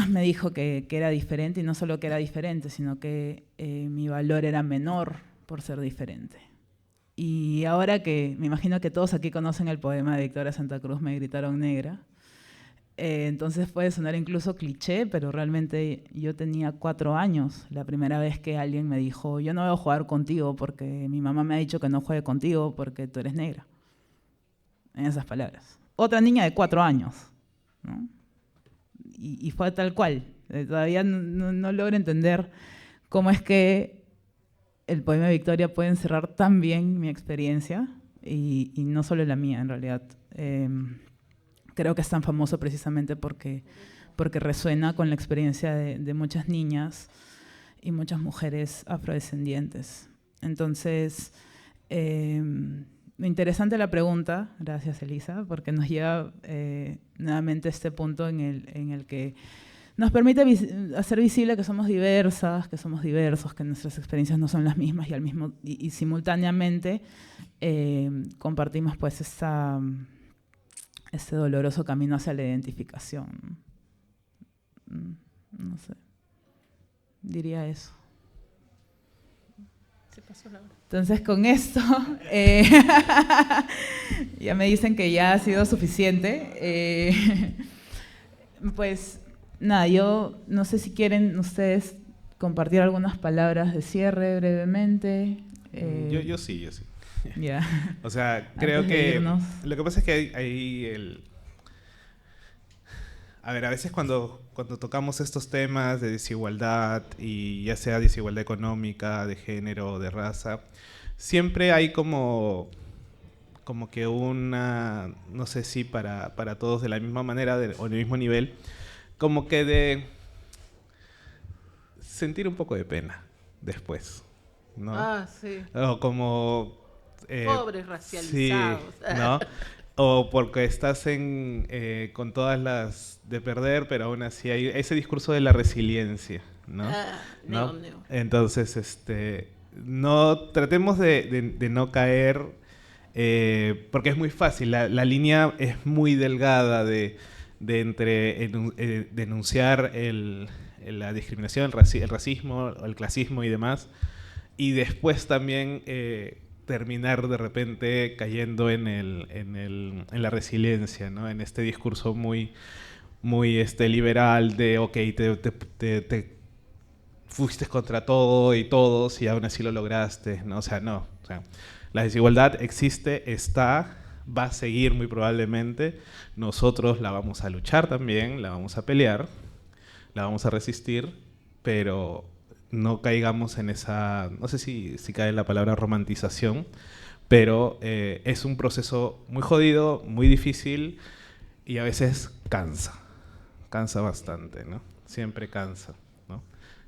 B: me dijo que era diferente, y no solo que era diferente, sino que mi valor era menor por ser diferente. Y ahora que me imagino que todos aquí conocen el poema de Victoria Santa Cruz, Me gritaron negra, entonces puede sonar incluso cliché, pero realmente yo tenía 4 años la primera vez que alguien me dijo, yo no voy a jugar contigo porque mi mamá me ha dicho que no juegue contigo porque tú eres negra. En esas palabras. Otra niña de 4 años, ¿no? Y fue tal cual. Todavía no logro entender cómo es que el poema de Victoria puede encerrar tan bien mi experiencia y no solo la mía, en realidad. Creo que es tan famoso precisamente porque resuena con la experiencia de muchas niñas y muchas mujeres afrodescendientes. Entonces, interesante la pregunta, gracias Elisa, porque nos lleva nuevamente a este punto en el que nos permite hacer visible que somos diversas, que somos diversos, que nuestras experiencias no son las mismas y simultáneamente compartimos pues este doloroso camino hacia la identificación. No sé, diría eso.
D: Se pasó la hora.
B: Entonces, con esto, ya me dicen que ya ha sido suficiente. Pues, nada, yo no sé si quieren ustedes compartir algunas palabras de cierre brevemente.
C: Yo sí.
B: Ya.
C: O sea, creo
B: Antes de
C: que
B: irnos.
C: lo que pasa es que hay el... A ver, a veces cuando tocamos estos temas de desigualdad, y ya sea desigualdad económica, de género, de raza, siempre hay como que una, no sé si para todos de la misma manera o del mismo nivel, como que de sentir un poco de pena después, ¿no?
D: Ah, sí.
C: O como...
D: Pobres racializados.
C: Sí, ¿no? O porque estás con todas las de perder, pero aún así hay ese discurso de la resiliencia, ¿no?
D: No.
C: Entonces, no tratemos de no caer, porque es muy fácil, la línea es muy delgada de entre denunciar la discriminación, el racismo, el clasismo y demás, y después también terminar de repente cayendo en la resiliencia, ¿no? En este discurso muy liberal de, ok, te fuiste contra todo y todos y aún así lo lograste, ¿no? O sea, no. O sea, la desigualdad existe, está, va a seguir muy probablemente. Nosotros la vamos a luchar también, la vamos a pelear, la vamos a resistir, pero no caigamos en esa, no sé si cae la palabra romantización, pero es un proceso muy jodido, muy difícil y a veces cansa bastante, ¿no? Siempre cansa, ¿no?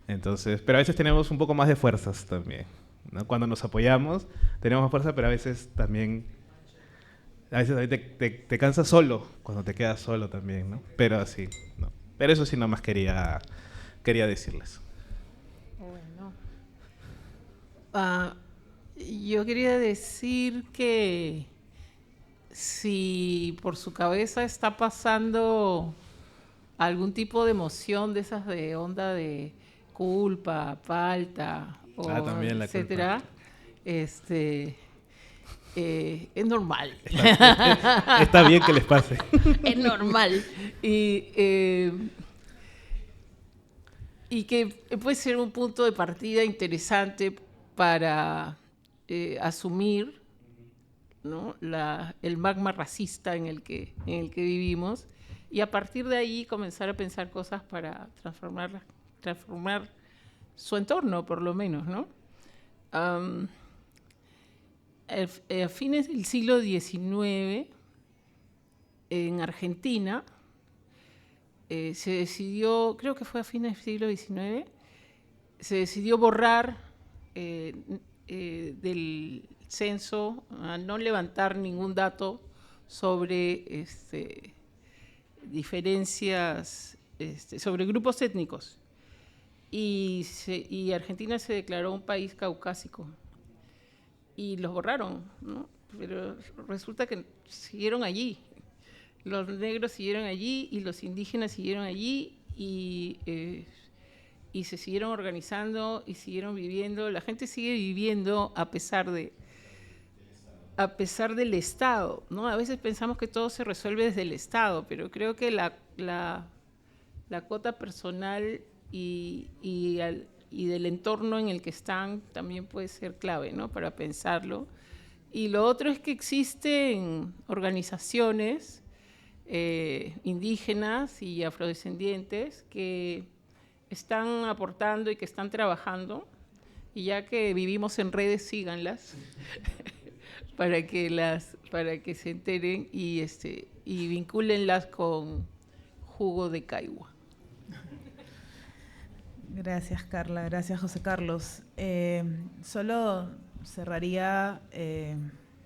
C: Entonces, pero a veces tenemos un poco más de fuerzas también, ¿no? Cuando nos apoyamos tenemos más fuerza, pero a veces también te cansas solo, cuando te quedas solo también, ¿no? Pero así, ¿no? Pero eso sí nomás quería decirles.
D: Yo quería decir que si por su cabeza está pasando algún tipo de emoción de esas de onda de culpa, falta, o
C: también la
D: etcétera, es normal.
C: Está bien que les pase.
D: Es normal. Y que puede ser un punto de partida interesante para asumir, ¿no? El magma racista en el que vivimos, y a partir de ahí comenzar a pensar cosas para transformar su entorno, por lo menos, ¿no? A fines del siglo XIX, en Argentina, se decidió, creo que fue a fines del siglo XIX, se decidió borrar del censo, a no levantar ningún dato sobre diferencias, sobre grupos étnicos. Y Argentina se declaró un país caucásico. Y los borraron, ¿no? Pero resulta que siguieron allí. Los negros siguieron allí y los indígenas siguieron allí y se siguieron organizando y siguieron viviendo. La gente sigue viviendo a pesar del Estado, ¿no? A veces pensamos que todo se resuelve desde el Estado, pero creo que la cuota personal y del entorno en el que están también puede ser clave, ¿no? Para pensarlo. Y lo otro es que existen organizaciones indígenas y afrodescendientes que están aportando y que están trabajando, y ya que vivimos en redes, síganlas para que se enteren y vincúlenlas con Jugo de Caigua.
B: Gracias, Carla. Gracias, José Carlos. Solo cerraría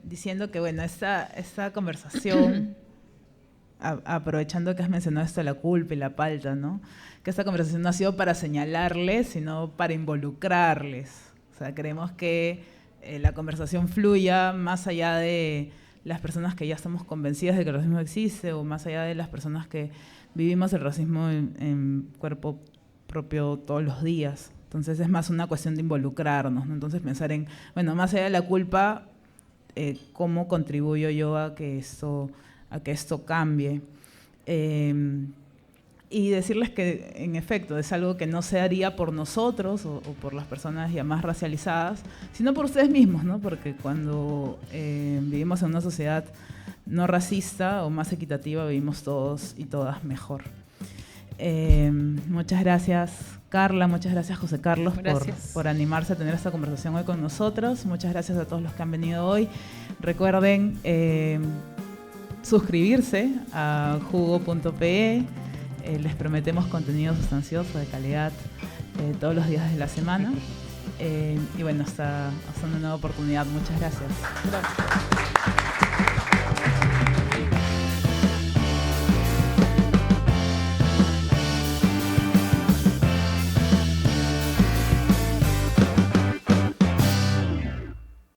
B: diciendo que, bueno, esta conversación, aprovechando que has mencionado esto de la culpa y la falta, ¿no? Que esta conversación no ha sido para señalarles, sino para involucrarles. O sea, queremos que la conversación fluya más allá de las personas que ya estamos convencidas de que el racismo existe, o más allá de las personas que vivimos el racismo en cuerpo propio todos los días, Entonces es más una cuestión de involucrarnos, ¿no? Entonces pensar en, bueno, más allá de la culpa, cómo contribuyo yo a que esto cambie. Y decirles que, en efecto, es algo que no se haría por nosotros o por las personas ya más racializadas, sino por ustedes mismos, ¿no? Porque cuando vivimos en una sociedad no racista o más equitativa, vivimos todos y todas mejor. Muchas gracias, Carla, muchas gracias, José Carlos, por animarse a tener esta conversación hoy con nosotros. Muchas gracias a todos los que han venido hoy. Recuerden suscribirse a jugo.pe. Les prometemos contenido sustancioso, de calidad, todos los días de la semana. Y bueno, hasta una nueva oportunidad. Muchas gracias.